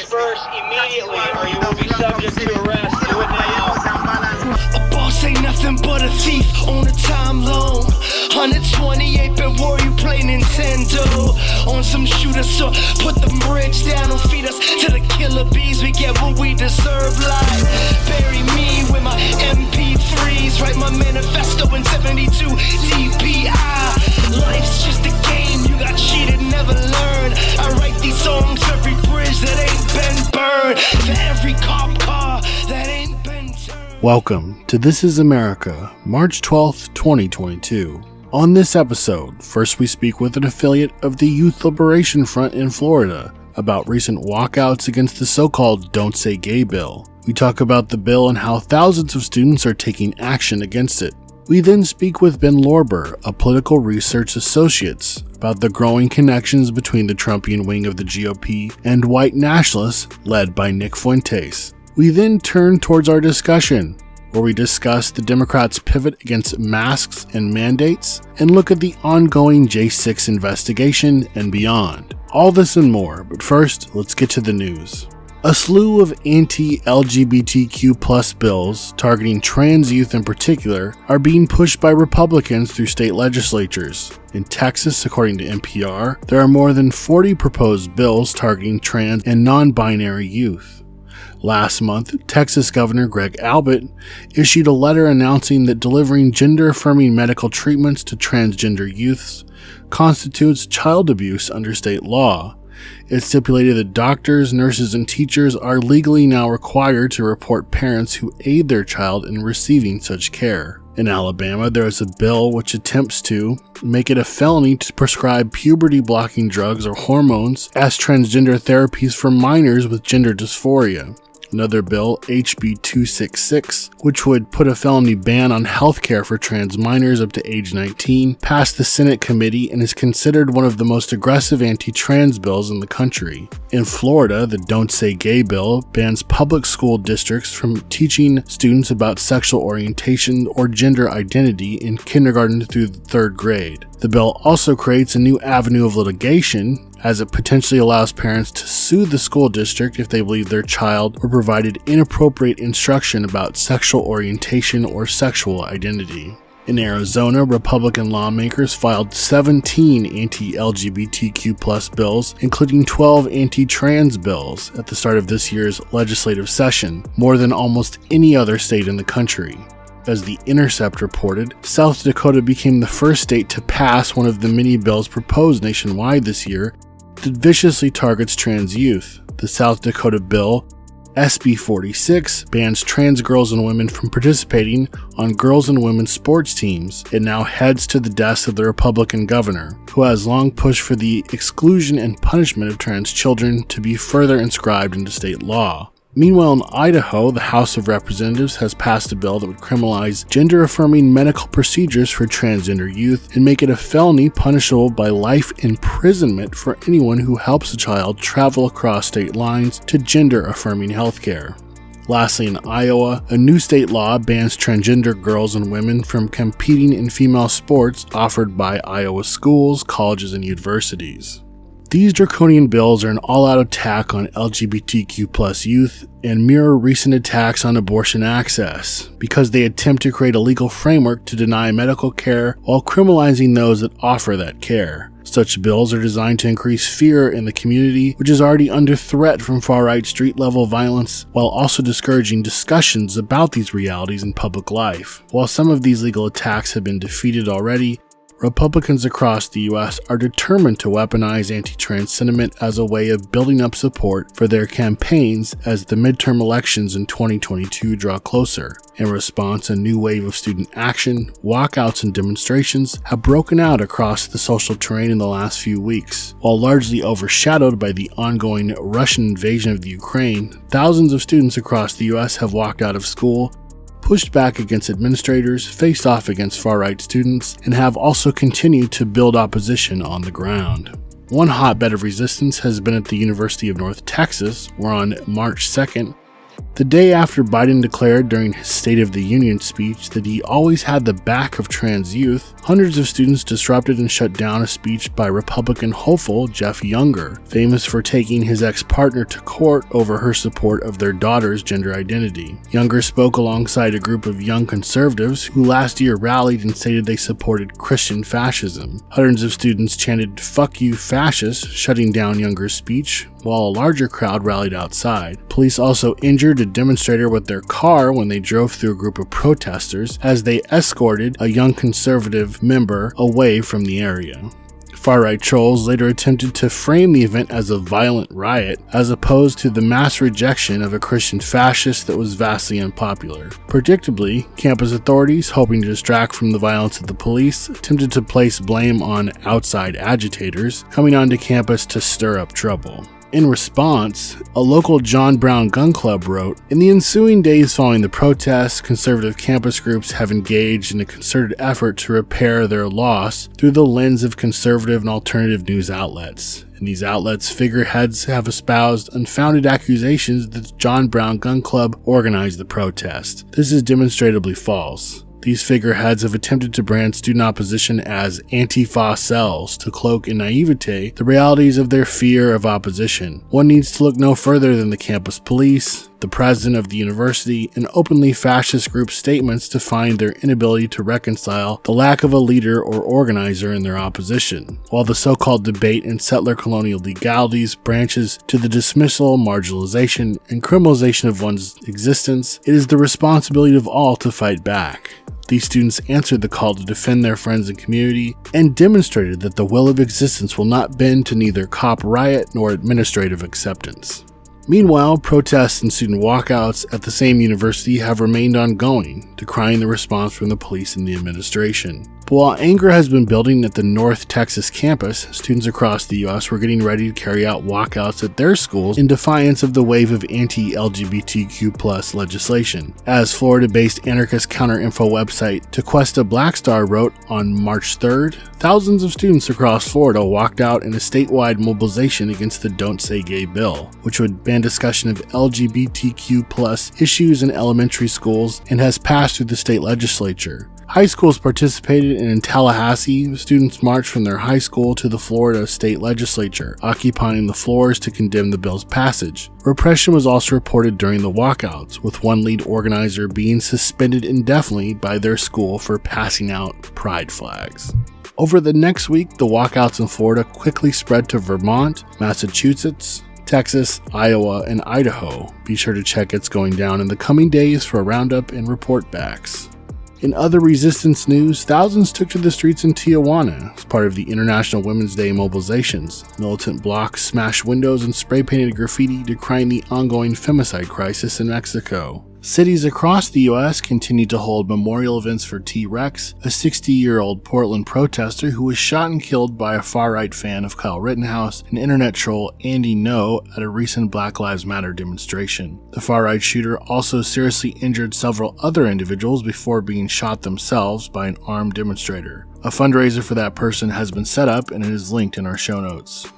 disperse immediately or you will be subject to arrest. Do it now. A boss ain't nothing but a thief on a time loan. 128-bit war, you play Nintendo. On some shooter, so put the bridge down. Don't feed us to the killer bees. We get what we deserve. Like bury me with my MP3s. Write my manifesto in 72 DPI. Life's just a game. You got cheated, never learned. I write these songs for every bridge that ain't been burned. For every cop car that ain't been turned. Welcome to This is America, March 12th, 2022. On this episode, first we speak with an affiliate of the Youth Liberation Front in Florida about recent walkouts against the so-called Don't Say Gay bill. We talk about the bill and how thousands of students are taking action against it. We then speak with Ben Lorber, a political research associate, about the growing connections between the Trumpian wing of the GOP and white nationalists led by Nick Fuentes. We then turn towards our discussion, where we discuss the Democrats' pivot against masks and mandates, and look at the ongoing J6 investigation and beyond. All this and more, but first, let's get to the news. A slew of anti-LGBTQ+ bills targeting trans youth in particular are being pushed by Republicans through state legislatures. In Texas, according to NPR, there are more than 40 proposed bills targeting trans and non-binary youth. Last month, Texas Governor Greg Abbott issued a letter announcing that delivering gender-affirming medical treatments to transgender youths constitutes child abuse under state law. It stipulated that doctors, nurses, and teachers are legally now required to report parents who aid their child in receiving such care. In Alabama, there is a bill which attempts to make it a felony to prescribe puberty-blocking drugs or hormones as transgender therapies for minors with gender dysphoria. Another bill, HB 266, which would put a felony ban on health care for trans minors up to age 19, passed the Senate committee and is considered one of the most aggressive anti-trans bills in the country. In Florida, the Don't Say Gay bill bans public school districts from teaching students about sexual orientation or gender identity in kindergarten through the third grade. The bill also creates a new avenue of litigation, as it potentially allows parents to sue the school district if they believe their child were provided inappropriate instruction about sexual orientation or sexual identity. In Arizona, Republican lawmakers filed 17 anti-LGBTQ+ bills, including 12 anti-trans bills, at the start of this year's legislative session, more than almost any other state in the country. As The Intercept reported, South Dakota became the first state to pass one of the many bills proposed nationwide this year that viciously targets trans youth. The South Dakota bill, SB 46, bans trans girls and women from participating on girls and women's sports teams. It now heads to the desk of the Republican governor, who has long pushed for the exclusion and punishment of trans children to be further inscribed into state law. Meanwhile, in Idaho, the House of Representatives has passed a bill that would criminalize gender-affirming medical procedures for transgender youth and make it a felony punishable by life imprisonment for anyone who helps a child travel across state lines to gender-affirming healthcare. Lastly, in Iowa, a new state law bans transgender girls and women from competing in female sports offered by Iowa schools, colleges, and universities. These draconian bills are an all-out attack on LGBTQ+ youth and mirror recent attacks on abortion access, because they attempt to create a legal framework to deny medical care while criminalizing those that offer that care. Such bills are designed to increase fear in the community, which is already under threat from far-right street-level violence, while also discouraging discussions about these realities in public life. While some of these legal attacks have been defeated already, Republicans across the U.S. are determined to weaponize anti-trans sentiment as a way of building up support for their campaigns as the midterm elections in 2022 draw closer. In response, a new wave of student action, walkouts, and demonstrations have broken out across the social terrain in the last few weeks. While largely overshadowed by the ongoing Russian invasion of the Ukraine, thousands of students across the U.S. have walked out of school, pushed back against administrators, faced off against far-right students, and have also continued to build opposition on the ground. One hotbed of resistance has been at the University of North Texas, where on March 2nd, The day after Biden declared during his State of the Union speech that he always had the back of trans youth, hundreds of students disrupted and shut down a speech by Republican hopeful Jeff Younger, famous for taking his ex-partner to court over her support of their daughter's gender identity. Younger spoke alongside a group of young conservatives who last year rallied and stated they supported Christian fascism. Hundreds of students chanted "Fuck you, fascists," shutting down Younger's speech, while a larger crowd rallied outside. Police also injured a demonstrator with their car when they drove through a group of protesters as they escorted a young conservative member away from the area. Far-right trolls later attempted to frame the event as a violent riot, as opposed to the mass rejection of a Christian fascist that was vastly unpopular. Predictably, campus authorities, hoping to distract from the violence of the police, attempted to place blame on outside agitators coming onto campus to stir up trouble. In response, a local John Brown gun club wrote, "In the ensuing days following the protests, conservative campus groups have engaged in a concerted effort to repair their loss through the lens of conservative and alternative news outlets. In these outlets, figureheads have espoused unfounded accusations that the John Brown gun club organized the protest. This is demonstrably false. These figureheads have attempted to brand student opposition as Antifa cells to cloak in naivete the realities of their fear of opposition. One needs to look no further than the campus police, the president of the university, and openly fascist group statements to find their inability to reconcile the lack of a leader or organizer in their opposition. While the so-called debate in settler colonial legalities branches to the dismissal, marginalization, and criminalization of one's existence, it is the responsibility of all to fight back." These students answered the call to defend their friends and community and demonstrated that the will of existence will not bend to neither cop riot nor administrative acceptance. Meanwhile, protests and student walkouts at the same university have remained ongoing, decrying the response from the police and the administration. But while anger has been building at the North Texas campus, students across the U.S. were getting ready to carry out walkouts at their schools in defiance of the wave of anti-LGBTQ+ legislation. As Florida-based anarchist counter-info website Tequesta Blackstar wrote on March 3rd, thousands of students across Florida walked out in a statewide mobilization against the Don't Say Gay bill, which would ban discussion of LGBTQ+ issues in elementary schools and has passed through the state legislature. High schools participated, and in Tallahassee, students marched from their high school to the Florida state legislature, occupying the floors to condemn the bill's passage. Repression was also reported during the walkouts, with one lead organizer being suspended indefinitely by their school for passing out pride flags. Over the next week, the walkouts in Florida quickly spread to Vermont, Massachusetts, Texas, Iowa, and Idaho. Be sure to check It's Going Down in the coming days for a roundup and report backs. In other resistance news, thousands took to the streets in Tijuana as part of the International Women's Day mobilizations. Militant blocks smashed windows and spray-painted graffiti decrying the ongoing femicide crisis in Mexico. Cities across the U.S. continue to hold memorial events for T-Rex, a 60-year-old Portland protester who was shot and killed by a far-right fan of Kyle Rittenhouse and internet troll Andy No at a recent Black Lives Matter demonstration. The far-right shooter also seriously injured several other individuals before being shot themselves by an armed demonstrator. A fundraiser for that person has been set up and it is linked in our show notes.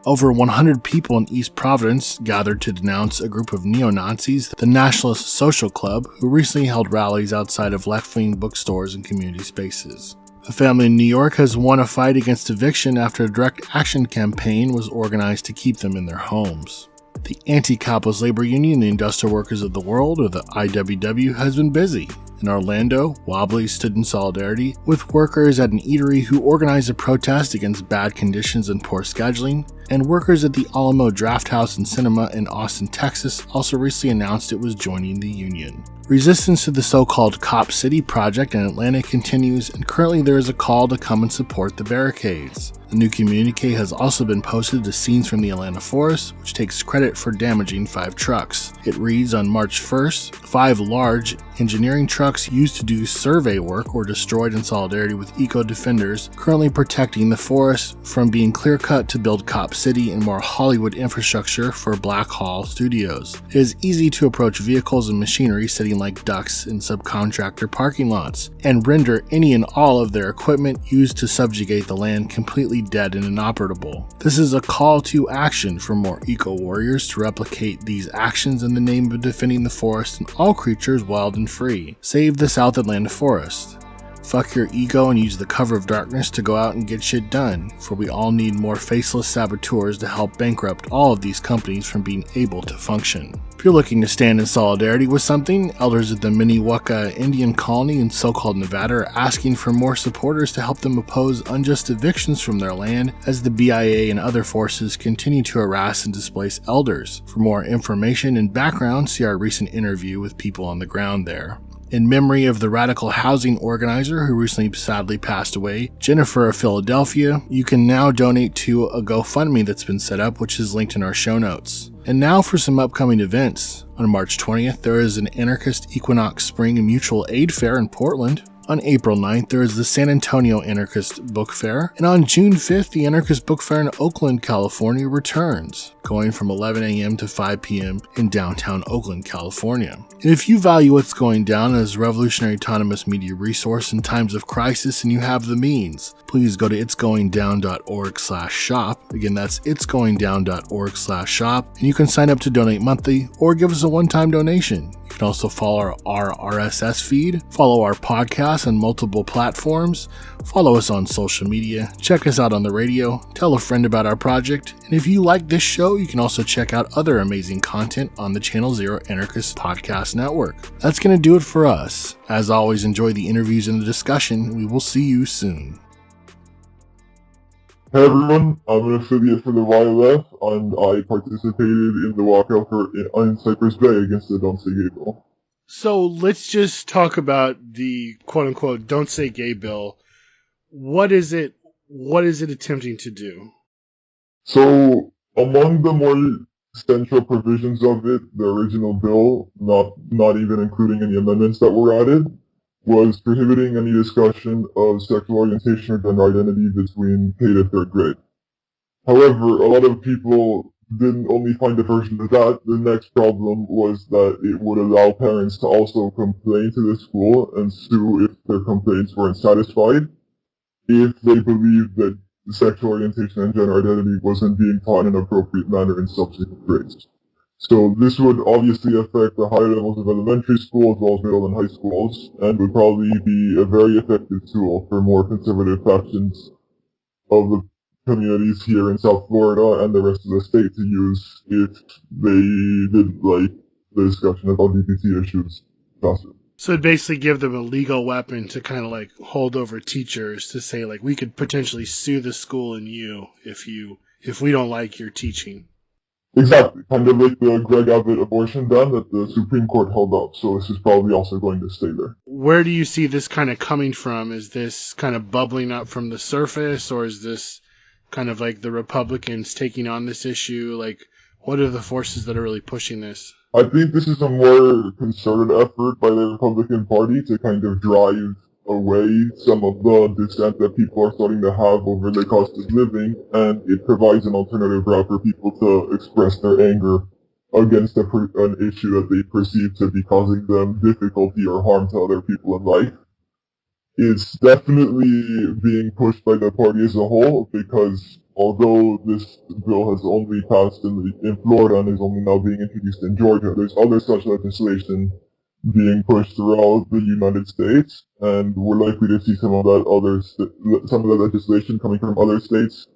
Over 100 people in East Providence gathered to denounce a group of neo-Nazis, the Nationalist Social Club, who recently held rallies outside of left-wing bookstores and community spaces. A family in New York has won a fight against eviction after a direct action campaign was organized to keep them in their homes. The Anti-Capitalist Labor Union, the Industrial Workers of the World, or the IWW, has been busy. In Orlando, Wobbly stood in solidarity with workers at an eatery who organized a protest against bad conditions and poor scheduling, and workers at the Alamo Draft House and Cinema in Austin, Texas also recently announced it was joining the union. Resistance to the so-called Cop City project in Atlanta continues, and currently there is a call to come and support the barricades. A new communique has also been posted to scenes from the Atlanta forest, which takes credit for damaging 5 trucks. It reads, on March 1st, 5 large engineering trucks used to do survey work were destroyed in solidarity with eco-defenders currently protecting the forest from being clear-cut to build Cop City and more Hollywood infrastructure for Black Hall Studios. It is easy to approach vehicles and machinery sitting like ducks in subcontractor parking lots and render any and all of their equipment used to subjugate the land completely completely dead and inoperable. This is a call to action for more eco-warriors to replicate these actions in the name of defending the forest and all creatures wild and free. Save the South Atlanta forest. Fuck your ego and use the cover of darkness to go out and get shit done, for we all need more faceless saboteurs to help bankrupt all of these companies from being able to function. If you're looking to stand in solidarity with something, elders of the Miniwaka Indian colony in so-called Nevada are asking for more supporters to help them oppose unjust evictions from their land as the BIA and other forces continue to harass and displace elders. For more information and background, see our recent interview with people on the ground there. In memory of the radical housing organizer who recently sadly passed away, Jennifer of Philadelphia, you can now donate to a GoFundMe that's been set up, which is linked in our show notes. And now for some upcoming events. On March 20th, there is an Anarchist Equinox Spring and Mutual Aid Fair in Portland. On April 9th, there is the San Antonio Anarchist Book Fair, and on June 5th, the Anarchist Book Fair in Oakland, California returns, going from 11 a.m. to 5 p.m. in downtown Oakland, California. And if you value what's going down as a revolutionary autonomous media resource in times of crisis and you have the means, please go to itsgoingdown.org/shop. Again, that's itsgoingdown.org/shop, and you can sign up to donate monthly or give us a one-time donation. You can also follow our RSS feed, follow our podcast on multiple platforms, follow us on social media, check us out on the radio, tell a friend about our project, and if you like this show, you can also check out other amazing content on the Channel Zero Anarchist Podcast Network. That's going to do it for us. As always, enjoy the interviews and the discussion. We will see you soon. Hey everyone, I'm an affiliate for the YLF, and I participated in the walkout in Cypress Bay against the Don't Say Gay bill. So let's just talk about the quote-unquote Don't Say Gay bill. What is it attempting to do? So, among the more central provisions of it, the original bill, not even including any amendments that were added, was prohibiting any discussion of sexual orientation or gender identity between K to 3rd grade. However, a lot of people didn't only find the version of that. The next problem was that it would allow parents to also complain to the school and sue if their complaints weren't satisfied, if they believed that sexual orientation and gender identity wasn't being taught in an appropriate manner in subsequent grades. So this would obviously affect the higher levels of elementary school as well as middle and high schools, and would probably be a very effective tool for more conservative factions of the communities here in South Florida and the rest of the state to use if they did like the discussion of LGBT issues faster. So it'd basically give them a legal weapon to kind of like hold over teachers to say like we could potentially sue the school and you if we don't like your teaching. Exactly, kind of like the Greg Abbott abortion ban that the Supreme Court held up, so this is probably also going to stay there. Where do you see this kind of coming from? Is this kind of bubbling up from the surface, or is this kind of like the Republicans taking on this issue? Like, what are the forces that are really pushing this? I think this is a more concerted effort by the Republican Party to kind of drive away some of the dissent that people are starting to have over the cost of living, and it provides an alternative route for people to express their anger against an issue that they perceive to be causing them difficulty or harm to other people in life. It's definitely being pushed by the party as a whole, because although this bill has only passed in Florida and is only now being introduced in Georgia, there's other such legislation being pushed throughout the United States, and we're likely to see some of that legislation coming from other states,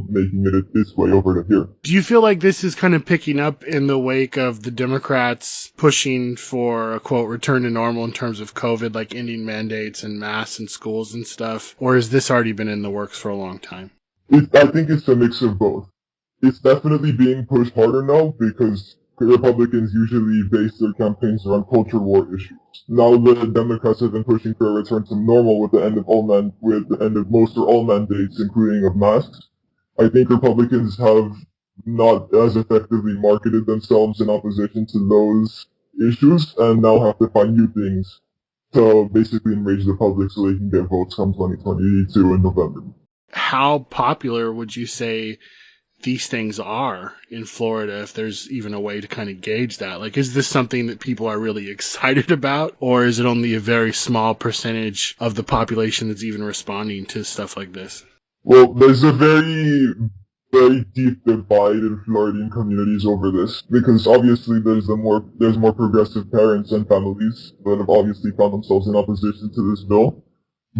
making it its way over to here. Do you feel like this is kind of picking up in the wake of the Democrats pushing for a quote return to normal in terms of COVID, like ending mandates and masks in schools and stuff, or has this already been in the works for a long time? I think it's a mix of both. It's definitely being pushed harder now because Republicans usually base their campaigns around culture war issues. Now the Democrats have been pushing for a return to normal with the end of most or all mandates, including of masks. I think Republicans have not as effectively marketed themselves in opposition to those issues, and now have to find new things to basically enrage the public so they can get votes come 2022 in November. How popular would you say these things are in Florida, if there's even a way to kind of gauge that? Like, is this something that people are really excited about, or is it only a very small percentage of the population that's even responding to stuff like this? Well, there's a very deep divide in Floridian communities over this, because obviously there's more progressive parents and families that have obviously found themselves in opposition to this bill.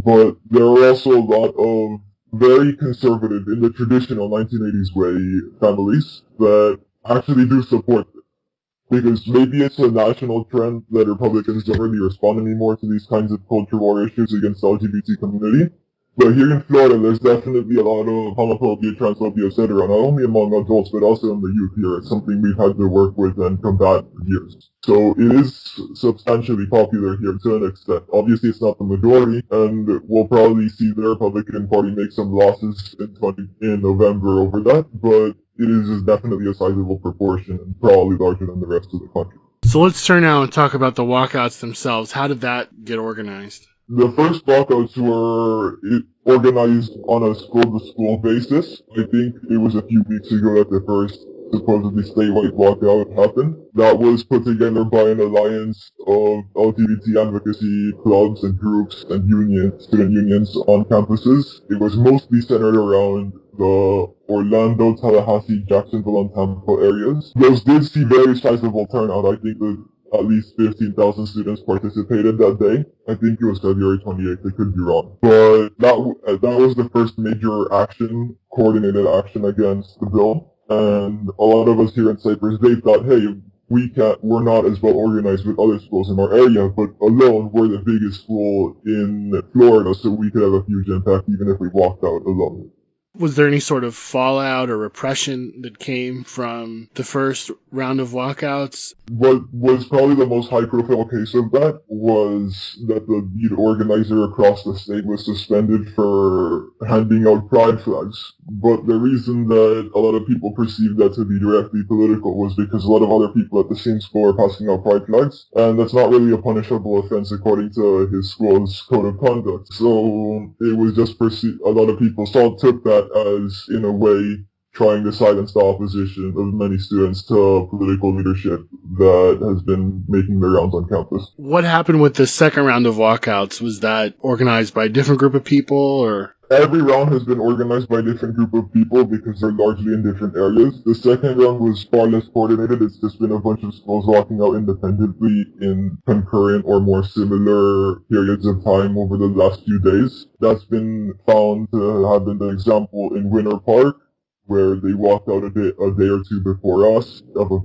But there are also a lot of very conservative, in the traditional 1980s way, families that actually do support it. Because maybe it's a national trend that Republicans don't really respond anymore to these kinds of culture war issues against the LGBT community. But here in Florida, there's definitely a lot of homophobia, transphobia, etc., not only among adults, but also in the youth here. It's something we've had to work with and combat for years. So it is substantially popular here to an extent. Obviously, it's not the majority, and we'll probably see the Republican Party make some losses in November over that, but it is definitely a sizable proportion and probably larger than the rest of the country. So let's turn now and talk about the walkouts themselves. How did that get organized? The first walkouts were organized on a school-to-school basis. I think it was a few weeks ago that the first supposedly statewide walkout happened. That was put together by an alliance of LGBT advocacy clubs and groups and unions, student unions on campuses. It was mostly centered around the Orlando, Tallahassee, Jacksonville, and Tampa areas. Those did see very sizable turnout. I think that at least 15,000 students participated that day. I think it was February 28th, I could be wrong. But that was the first major action, coordinated action against the bill. And a lot of us here in Cyprus, they thought, hey, we're not as well organized with other schools in our area, but alone, we're the biggest school in Florida, so we could have a huge impact even if we walked out alone. Was there any sort of fallout or repression that came from the first round of walkouts? What was probably the most high-profile case of that was that the lead organizer across the state was suspended for handing out pride flags. But the reason that a lot of people perceived that to be directly political was because a lot of other people at the same school are passing out pride flags, and that's not really a punishable offense according to his school's code of conduct. So it was just perceived, a lot of people took that as, in a way, trying to silence the opposition of many students to political leadership that has been making their rounds on campus. What happened with the second round of walkouts? Was that organized by a different group of people, or? Every round has been organized by a different group of people because they're largely in different areas. The second round was far less coordinated. It's just been a bunch of schools walking out independently in concurrent or more similar periods of time over the last few days. That's been found to have been the example in Winter Park, where they walked out a day or two before us,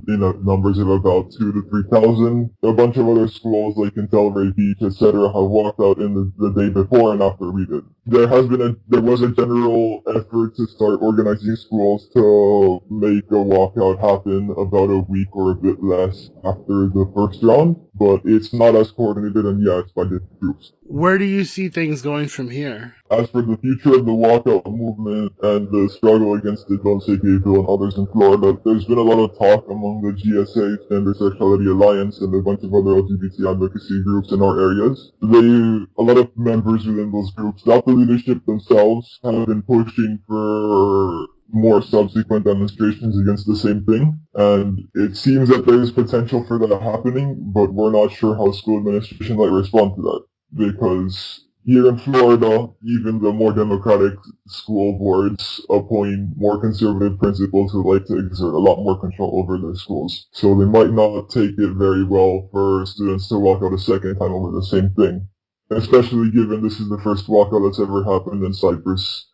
in numbers of about 2,000 to 3,000. A bunch of other schools, like in Delray Beach, etc., have walked out in the day before and after we did. There was a general effort to start organizing schools to make a walkout happen about a week or a bit less after the first round, but it's not as coordinated, and yeah, it's by different groups. Where do you see things going from here? As for the future of the walkout movement and the struggle against the Don't Say Gay bill and others in Florida, there's been a lot of talk among the GSA, Gender Sexuality Alliance, and a bunch of other LGBT advocacy groups in our areas. A lot of members within those groups, not the leadership themselves, have been pushing for more subsequent demonstrations against the same thing. And it seems that there is potential for that happening, but we're not sure how school administration might respond to that. Because here in Florida, even the more democratic school boards appoint more conservative principals who like to exert a lot more control over their schools. So they might not take it very well for students to walk out a second time over the same thing. Especially given this is the first walkout that's ever happened in Cyprus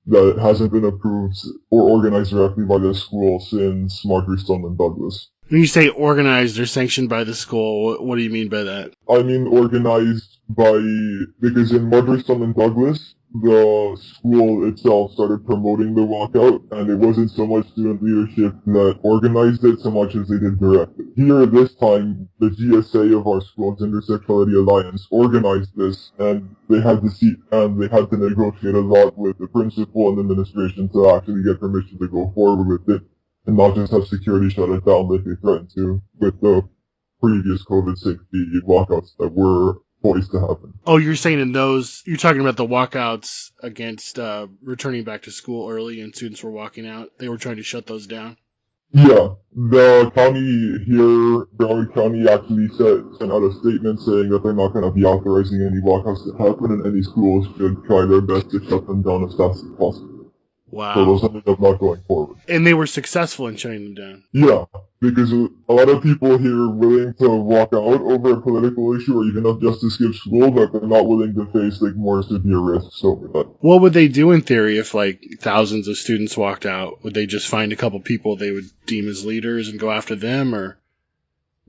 that hasn't been approved or organized directly by the school since Marjorie Stoneman Douglas. When you say organized or sanctioned by the school, what do you mean by that? I mean organized because in Marjorie Stoneman Douglas, the school itself started promoting the walkout, and it wasn't so much student leadership that organized it so much as they did direct it. Here this time, the GSA of our school, Gender Sexuality Alliance, organized this, and they had to negotiate a lot with the principal and the administration to actually get permission to go forward with it, and not just have security shut it down like they threatened to with the previous COVID safety walkouts that were poised to happen. Oh, you're saying you're talking about the walkouts against returning back to school early and students were walking out. They were trying to shut those down? Yeah. The county here, Broward County, actually sent out a statement saying that they're not going to be authorizing any walkouts to happen, and any schools should try their best to shut them down as fast as possible. So those Wow. ended up not going forward. And they were successful in shutting them down. Yeah, because a lot of people here are willing to walk out over a political issue or even not just to skip school, but they're not willing to face like more severe risks over that. What would they do in theory if like thousands of students walked out? Would they just find a couple people they would deem as leaders and go after them, or?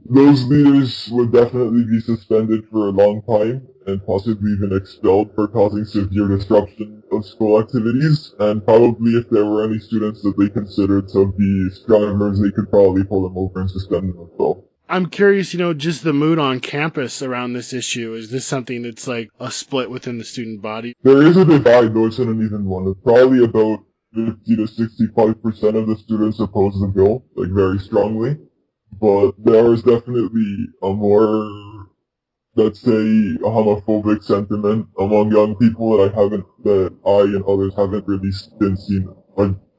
Those leaders would definitely be suspended for a long time and possibly even expelled for causing severe disruption of school activities, and probably if there were any students that they considered to be stragglers, they could probably pull them over and suspend them as well. I'm curious, just the mood on campus around this issue. Is this something that's like a split within the student body? There is a divide, though it's an uneven one. It's probably about 50 to 65% of the students oppose the bill, like very strongly. But there is definitely a more, let's say, a homophobic sentiment among young people that I and others haven't really been seen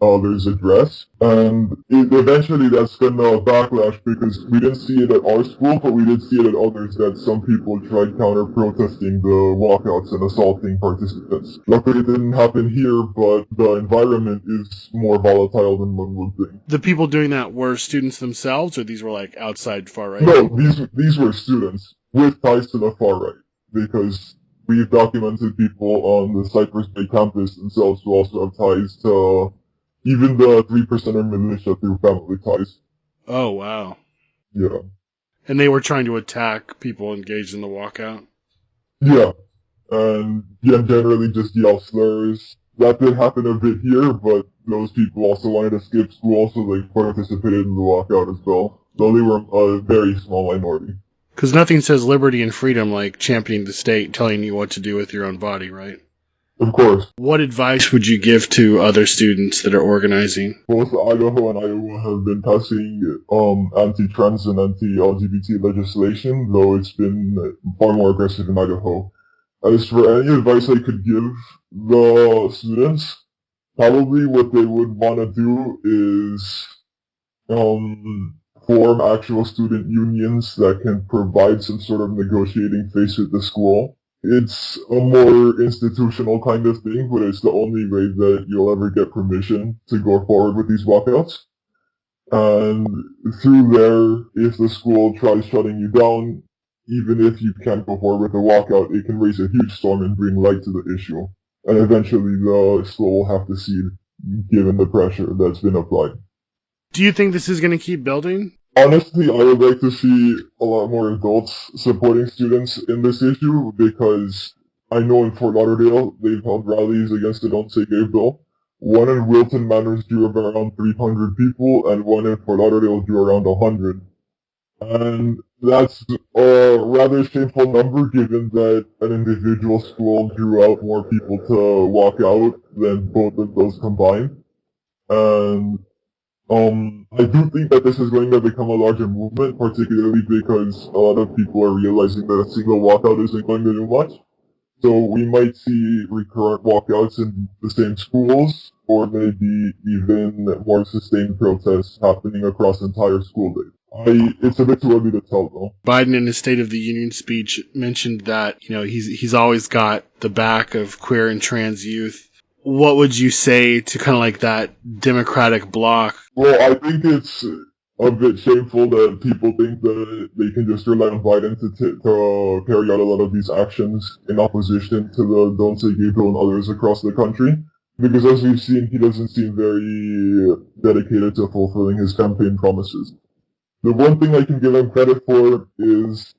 others address. And eventually that's gonna backlash because we didn't see it at our school, but we did see it at others that some people tried counter-protesting the walkouts and assaulting participants. Luckily it didn't happen here, but the environment is more volatile than one would think. The people doing that were students themselves, or these were like outside far right? No, these were students with ties to the far right, because we've documented people on the Cypress Bay campus themselves who also have ties to even the 3%er militia through family ties. Oh, wow. Yeah. And they were trying to attack people engaged in the walkout? Yeah. And generally just yell slurs. That did happen a bit here, but those people also wanted to skip school, so they participated in the walkout as well. Though they were a very small minority. Because nothing says liberty and freedom like championing the state, telling you what to do with your own body, right? Of course. What advice would you give to other students that are organizing? Both Idaho and Iowa have been passing anti-trans and anti-LGBT legislation, though it's been far more aggressive in Idaho. As for any advice I could give the students, probably what they would want to do is form actual student unions that can provide some sort of negotiating face with the school. It's a more institutional kind of thing, but it's the only way that you'll ever get permission to go forward with these walkouts. And through there, if the school tries shutting you down, even if you can't go forward with a walkout, it can raise a huge storm and bring light to the issue. And eventually the school will have to cede, given the pressure that's been applied. Do you think this is going to keep building? Honestly, I would like to see a lot more adults supporting students in this issue, because I know in Fort Lauderdale, they've held rallies against the Don't Say Gay bill. One in Wilton Manors drew around 300 people, and one in Fort Lauderdale drew around 100. And that's a rather shameful number, given that an individual school drew out more people to walk out than both of those combined. And I do think that this is going to become a larger movement, particularly because a lot of people are realizing that a single walkout isn't going to do much. So we might see recurrent walkouts in the same schools, or maybe even more sustained protests happening across entire school days. It's a bit too early to tell, though. Biden in his State of the Union speech mentioned that, he's always got the back of queer and trans youth. What would you say to kind of like that Democratic bloc? Well, I think it's a bit shameful that people think that they can just rely on Biden to carry out a lot of these actions in opposition to the Don't Say Gay bill and others across the country. Because as we've seen, he doesn't seem very dedicated to fulfilling his campaign promises. The one thing I can give him credit for is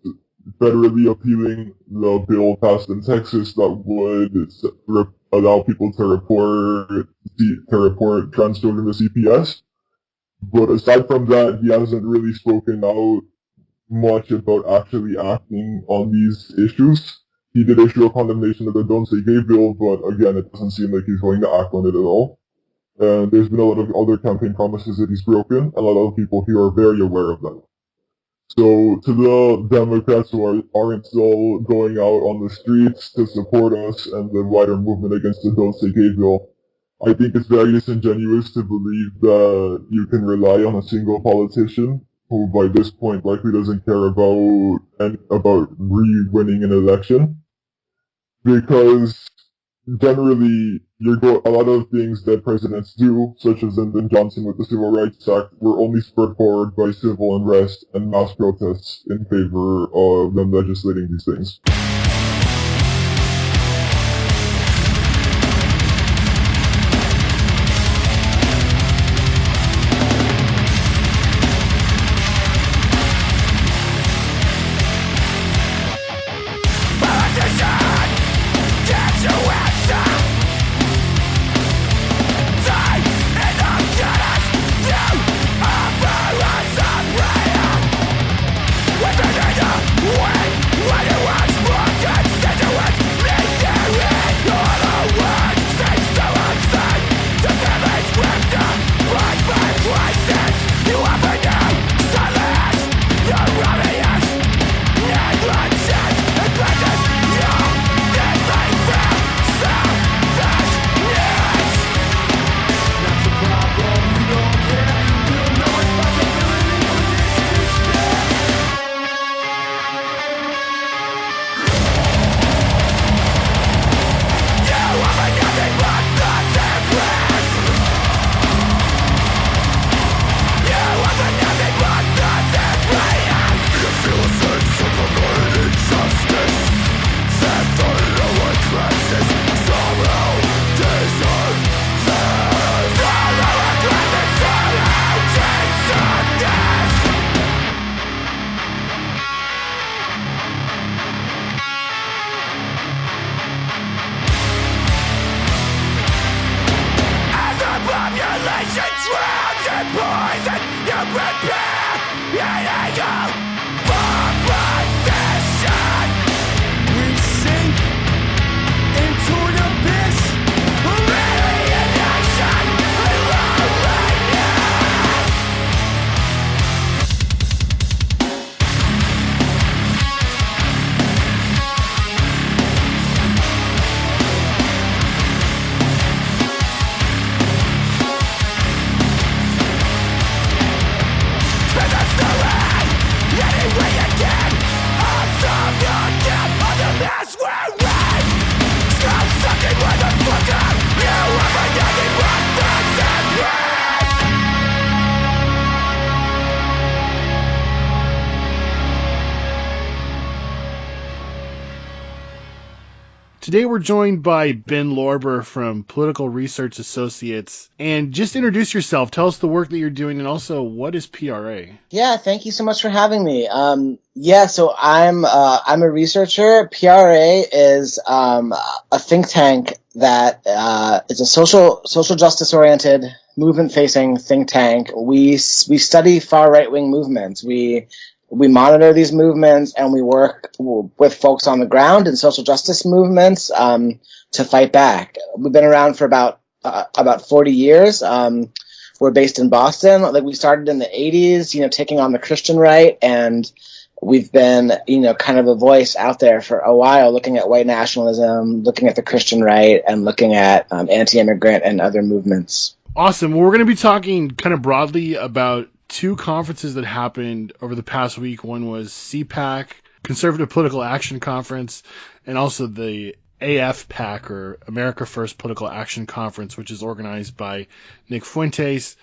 federally appealing the bill passed in Texas that would allow people to report trans children to CPS. But aside from that, he hasn't really spoken out much about actually acting on these issues. He did issue a condemnation of the Don't Say Gay bill, but again, it doesn't seem like he's going to act on it at all. And there's been a lot of other campaign promises that he's broken, and a lot of people here are very aware of that. So to the Democrats who aren't still going out on the streets to support us and the wider movement against the Don't Say Gay bill, I think it's very disingenuous to believe that you can rely on a single politician who by this point likely doesn't care about re-winning an election. Because generally, a lot of things that presidents do, such as Lyndon Johnson with the Civil Rights Act, were only spurred forward by civil unrest and mass protests in favor of them legislating these things. Today we're joined by Ben Lorber from Political Research Associates. And just introduce yourself. Tell us the work that you're doing, and also, what is PRA? Yeah, thank you so much for having me. So I'm a researcher. PRA is a think tank that is a social justice oriented, movement facing think tank. We study far right wing movements. We monitor these movements, and we work with folks on the ground in social justice movements to fight back. We've been around for about 40 years. We're based in Boston. Like, we started in the 80s, taking on the Christian right, and we've been, kind of a voice out there for a while, looking at white nationalism, looking at the Christian right, and looking at anti-immigrant and other movements. Awesome. Well, we're going to be talking kind of broadly about two conferences that happened over the past week. One was CPAC, Conservative Political Action Conference, and also the AFPAC, or America First Political Action Conference, which is organized by Nick Fuentes.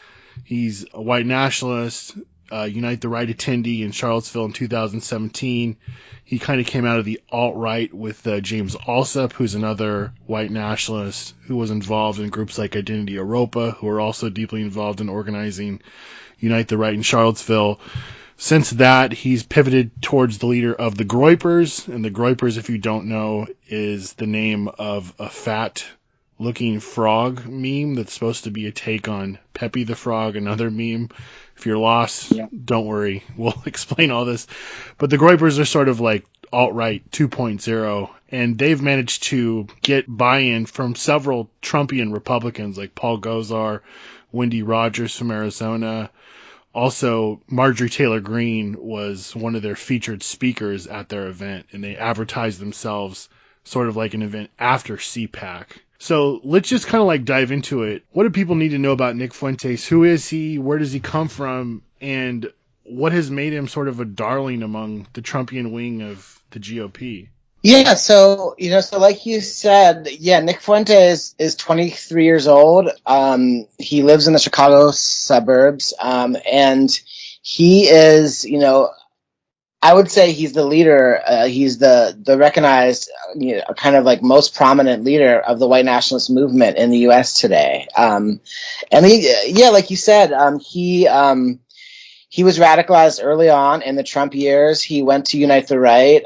He's a white nationalist, Unite the Right attendee in Charlottesville in 2017. He kind of came out of the alt-right with James Alsop, who's another white nationalist who was involved in groups like Identity Europa, who are also deeply involved in organizing Unite the Right in Charlottesville. Since that, he's pivoted towards the leader of the Groypers, and the Groypers, if you don't know, is the name of a fat-looking frog meme that's supposed to be a take on Pepe the Frog, another meme. If you're lost, Don't worry, we'll explain all this. But the Groypers are sort of like alt-right 2.0, and they've managed to get buy-in from several Trumpian Republicans like Paul Gosar, Wendy Rogers from Arizona. Also, Marjorie Taylor Greene was one of their featured speakers at their event, and they advertised themselves sort of like an event after CPAC. So let's just kind of like dive into it. What do people need to know about Nick Fuentes? Who is he? Where does he come from? And what has made him sort of a darling among the Trumpian wing of the GOP? Yeah, so so like you said, yeah, Nick Fuentes is 23 years old. He lives in the Chicago suburbs, and he is, I would say he's the leader. He's the recognized, kind of like most prominent leader of the white nationalist movement in the U.S. today. And yeah, like you said, he was radicalized early on in the Trump years. He went to Unite the Right.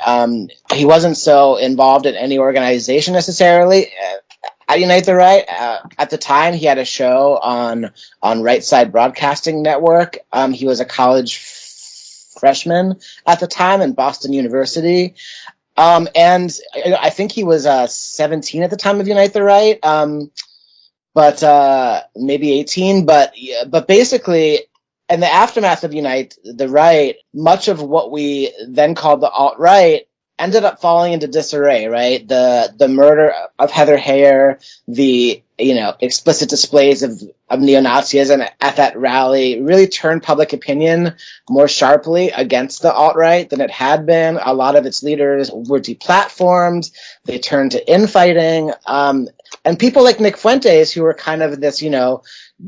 He wasn't so involved in any organization necessarily at Unite the Right. At the time, he had a show on Right Side Broadcasting Network. He was a college freshman at the time in Boston University. And I think he was 17 at the time of Unite the Right, but maybe 18. But basically, in the aftermath of Unite the Right, much of what we then called the alt-right ended up falling into disarray, right? The murder of Heather Heyer, the explicit displays of neo-Nazism at that rally really turned public opinion more sharply against the alt-right than it had been. A lot of its leaders were deplatformed. They turned to infighting. And people like Nick Fuentes, who were kind of this,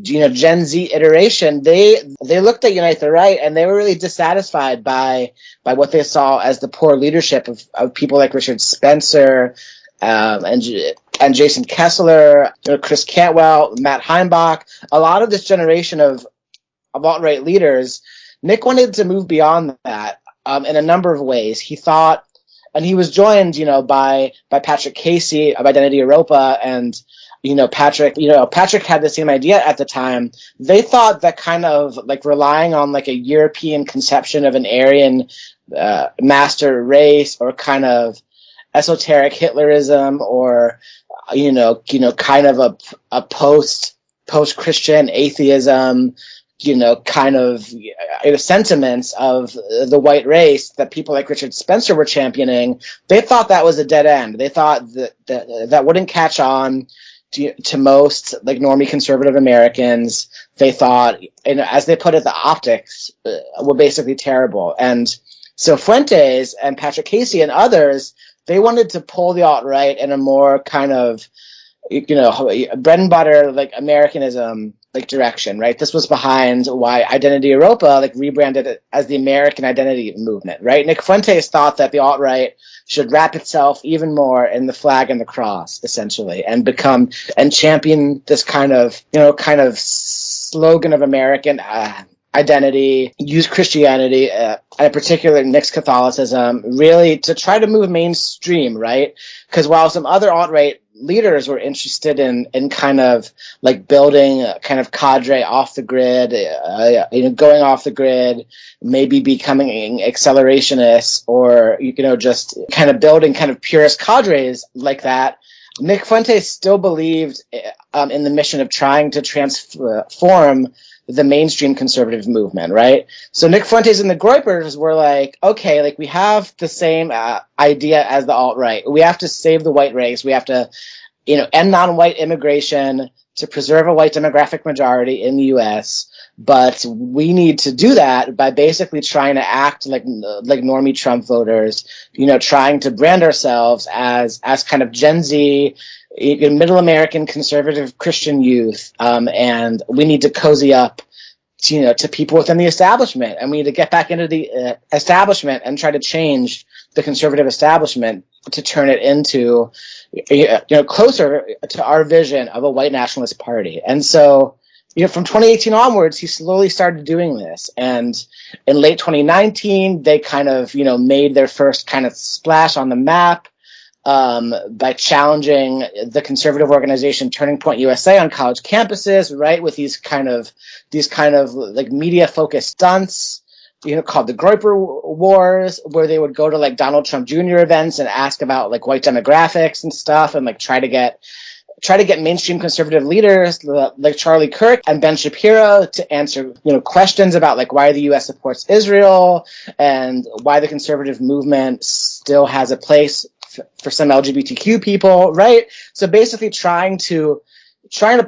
Gen Z iteration, they looked at Unite the Right and they were really dissatisfied by what they saw as the poor leadership of people like Richard Spencer, and Jason Kessler, Chris Cantwell, Matt Heimbach, a lot of this generation of alt-right leaders. Nick wanted to move beyond that in a number of ways. He thought, and he was joined, by Patrick Casey of Identity Europa, and Patrick had the same idea at the time. They thought that kind of like relying on like a European conception of an Aryan master race, or kind of esoteric Hitlerism, or kind of a post-Christian atheism, kind of sentiments of the white race that people like Richard Spencer were championing. They thought that was a dead end. They thought that wouldn't catch on to most like normie conservative Americans. They thought, as they put it, the optics were basically terrible. And so Fuentes and Patrick Casey and others, they wanted to pull the alt-right in a more kind of, bread and butter, like Americanism, like direction, right? This was behind why Identity Europa, like rebranded it as the American Identity Movement, right? Nick Fuentes thought that the alt-right should wrap itself even more in the flag and the cross, essentially, and champion this kind of slogan of American identity, use Christianity, and in particular Nick's Catholicism, really to try to move mainstream, right? Because while some other alt-right leaders were interested in kind of like building a kind of cadre off the grid, going off the grid, maybe becoming accelerationists, or just kind of building kind of purist cadres like that, Nick Fuentes still believed in the mission of trying to transform the mainstream conservative movement, right? So Nick Fuentes and the Groypers were like, okay, like we have the same idea as the alt-right. We have to save the white race. We have to, end non-white immigration to preserve a white demographic majority in the U.S., but we need to do that by basically trying to act like normie Trump voters, trying to brand ourselves as kind of Gen Z, middle American conservative Christian youth, and we need to cozy up to people within the establishment, and we need to get back into the establishment and try to change the conservative establishment to turn it into closer to our vision of a white nationalist party. And so from 2018 onwards, he slowly started doing this. And in late 2019, they kind of made their first kind of splash on the map by challenging the conservative organization Turning Point USA on college campuses, right, with these kind of like media focused stunts, called the Groyper Wars, where they would go to like Donald Trump Jr. events and ask about like white demographics and stuff, and like try to get mainstream conservative leaders like Charlie Kirk and Ben Shapiro to answer questions about like why the U.S. supports Israel and why the conservative movement still has a place for some LGBTQ people, right? So basically trying to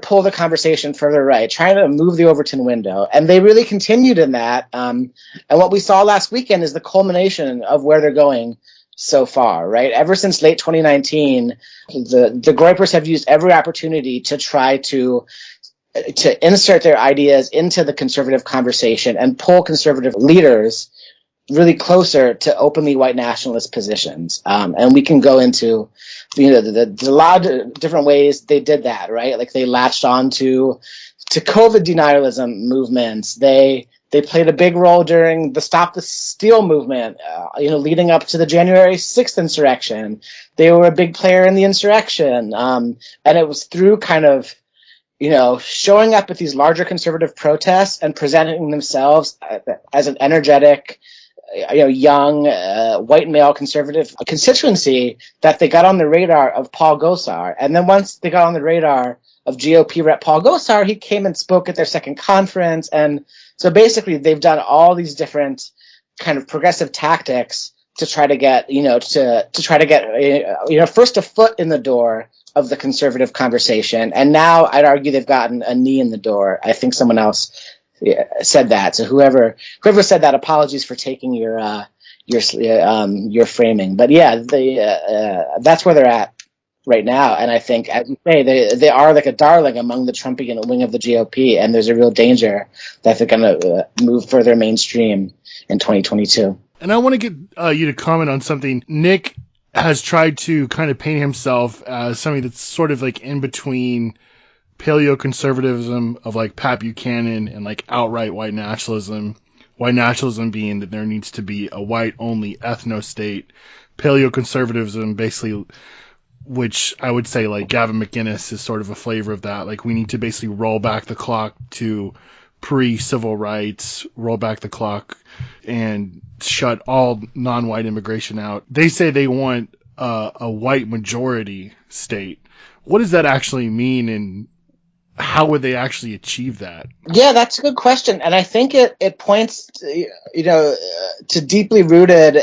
pull the conversation further right, trying to move the Overton window. And they really continued in that. And what we saw last weekend is the culmination of where they're going so far, right? Ever since late 2019, the Groypers have used every opportunity to try to insert their ideas into the conservative conversation and pull conservative leaders really closer to openly white nationalist positions. And we can go into, the lot of different ways they did that, right? Like they latched on to COVID denialism movements. They played a big role during the Stop the Steal movement, leading up to the January 6th insurrection. They were a big player in the insurrection. And it was through kind of, showing up at these larger conservative protests and presenting themselves as an energetic, young, white male conservative constituency that they got on the radar of Paul Gosar. And then once they got on the radar of GOP rep Paul Gosar, he came and spoke at their second conference. And so basically they've done all these different kind of progressive tactics to try to get, first a foot in the door of the conservative conversation. And now I'd argue they've gotten a knee in the door. I think someone else said that. So whoever said that, apologies for taking your framing. But yeah, that's where they're at right now. And I think, as you say, they are like a darling among the Trumpian wing of the GOP, and there's a real danger that they're going to move further mainstream in 2022. And I want to get you to comment on something. Nick has tried to kind of paint himself as something that's sort of like in between paleoconservatism of like Pat Buchanan and like outright white nationalism. White nationalism being that there needs to be a white-only ethno-state. Paleoconservatism, basically, which I would say like Gavin McInnes is sort of a flavor of that. Like we need to basically roll back the clock to pre-civil rights, roll back the clock and shut all non-white immigration out. They say they want a white majority state. What does that actually mean, and how would they actually achieve that? Yeah, that's a good question. And I think it points to deeply rooted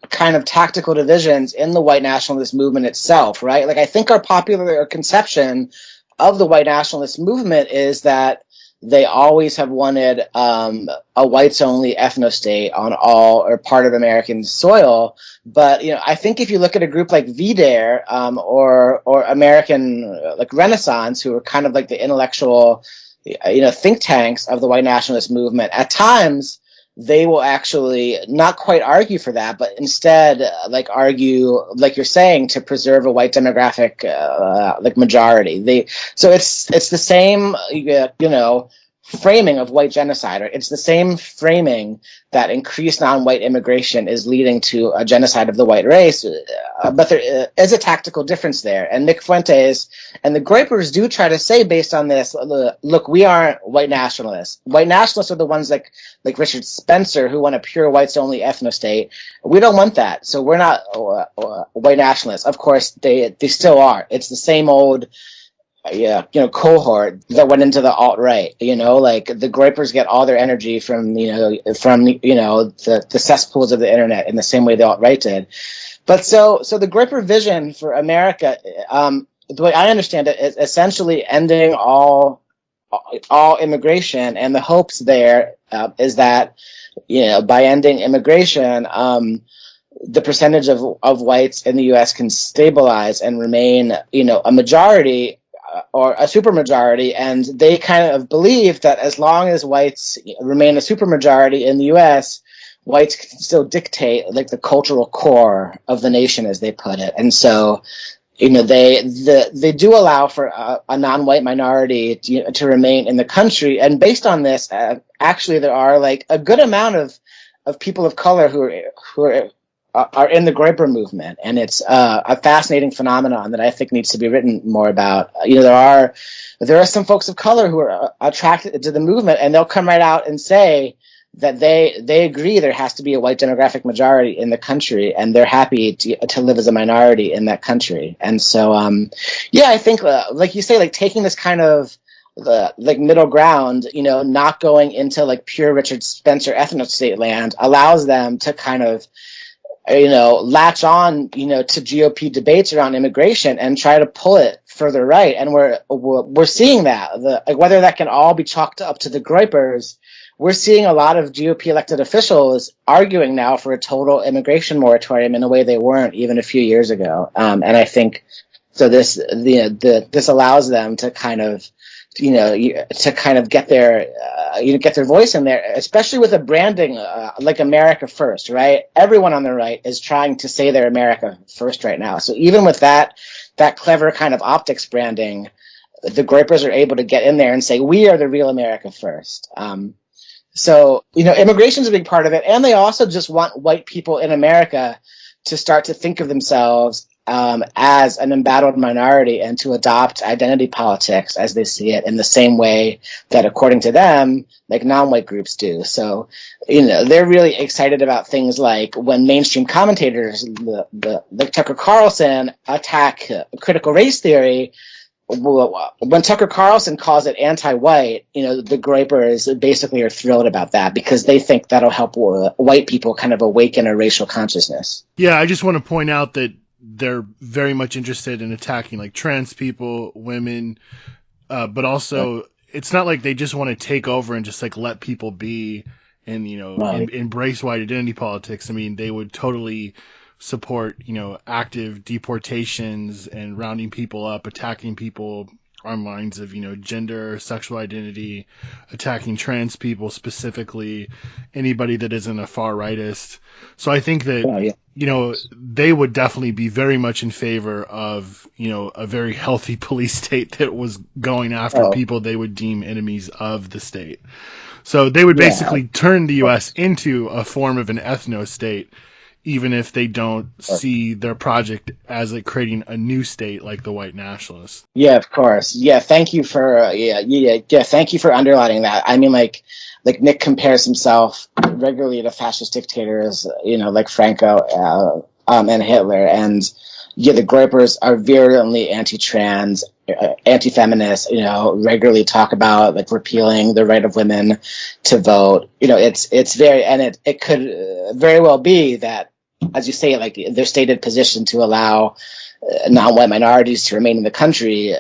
kind of tactical divisions in the white nationalist movement itself, right? Like I think our popular conception of the white nationalist movement is that they always have wanted a whites-only ethno-state on all or part of American soil. But, I think if you look at a group like VDARE or American like Renaissance, who are kind of like the intellectual, think tanks of the white nationalist movement, at times they will actually not quite argue for that, but instead argue, like you're saying, to preserve a white demographic majority. So it's the same framing of white genocide. Right? It's the same framing that increased non-white immigration is leading to a genocide of the white race, but there is a tactical difference there. And Nick Fuentes and the Groypers do try to say, based on this, look, we aren't white nationalists. White nationalists are the ones like Richard Spencer who want a pure whites-only ethno-state. We don't want that, so we're not white nationalists. Of course, they still are. It's the same old cohort that went into the alt-right, like the Groypers get all their energy from the cesspools of the internet in the same way the alt-right did. But so the Groyper vision for America, the way I understand it, is essentially ending all immigration, and the hopes there is that, by ending immigration, the percentage of whites in the U.S. can stabilize and remain, a majority or a supermajority, and they kind of believe that as long as whites remain a supermajority in the U.S., whites can still dictate like the cultural core of the nation, as they put it. And so, they do allow for a non-white minority to remain in the country. And based on this, actually, there are like a good amount of people of color who are in the Groyper movement, and it's a fascinating phenomenon that I think needs to be written more about. There are some folks of color who are attracted to the movement, and they'll come right out and say that they agree there has to be a white demographic majority in the country, and they're happy to live as a minority in that country. And so, I think, like you say, like taking this kind of middle ground, not going into like pure Richard Spencer ethno-state land, allows them to kind of latch on, to GOP debates around immigration and try to pull it further right. And we're seeing that. Whether that can all be chalked up to the Groypers, we're seeing a lot of GOP elected officials arguing now for a total immigration moratorium in a way they weren't even a few years ago. And I think so. This allows them to kind of, get their voice in there, especially with a branding like America First, right? Everyone on the right is trying to say they're America First right now. So even with that clever kind of optics branding, the Groypers are able to get in there and say, we are the real America First. So, immigration is a big part of it. And they also just want white people in America to start to think of themselves as an embattled minority and to adopt identity politics as they see it in the same way that, according to them, like non-white groups do. So, they're really excited about things like when mainstream commentators, like Tucker Carlson, attack critical race theory. When Tucker Carlson calls it anti-white, the Groypers basically are thrilled about that because they think that'll help white people kind of awaken a racial consciousness. Yeah, I just want to point out that they're very much interested in attacking like trans people, women, but also it's not like they just want to take over and just like let people be and, embrace white identity politics. I mean, they would totally support, active deportations and rounding people up, attacking people on lines of, gender, sexual identity, attacking trans people specifically, anybody that isn't a far rightist. So I think that, they would definitely be very much in favor of, a very healthy police state that was going after people they would deem enemies of the state. So they would basically turn the U.S. into a form of an ethno-state, even if they don't see their project as like creating a new state like the white nationalists. Yeah, of course. Yeah, thank you for thank you for underlining that. I mean, like Nick compares himself regularly to fascist dictators, like Franco and Hitler, and the Groypers are virulently anti-trans, anti-feminist. Regularly talk about like repealing the right of women to vote. It's very, and it could very well be that, as you say, like their stated position to allow non-white minorities to remain in the country,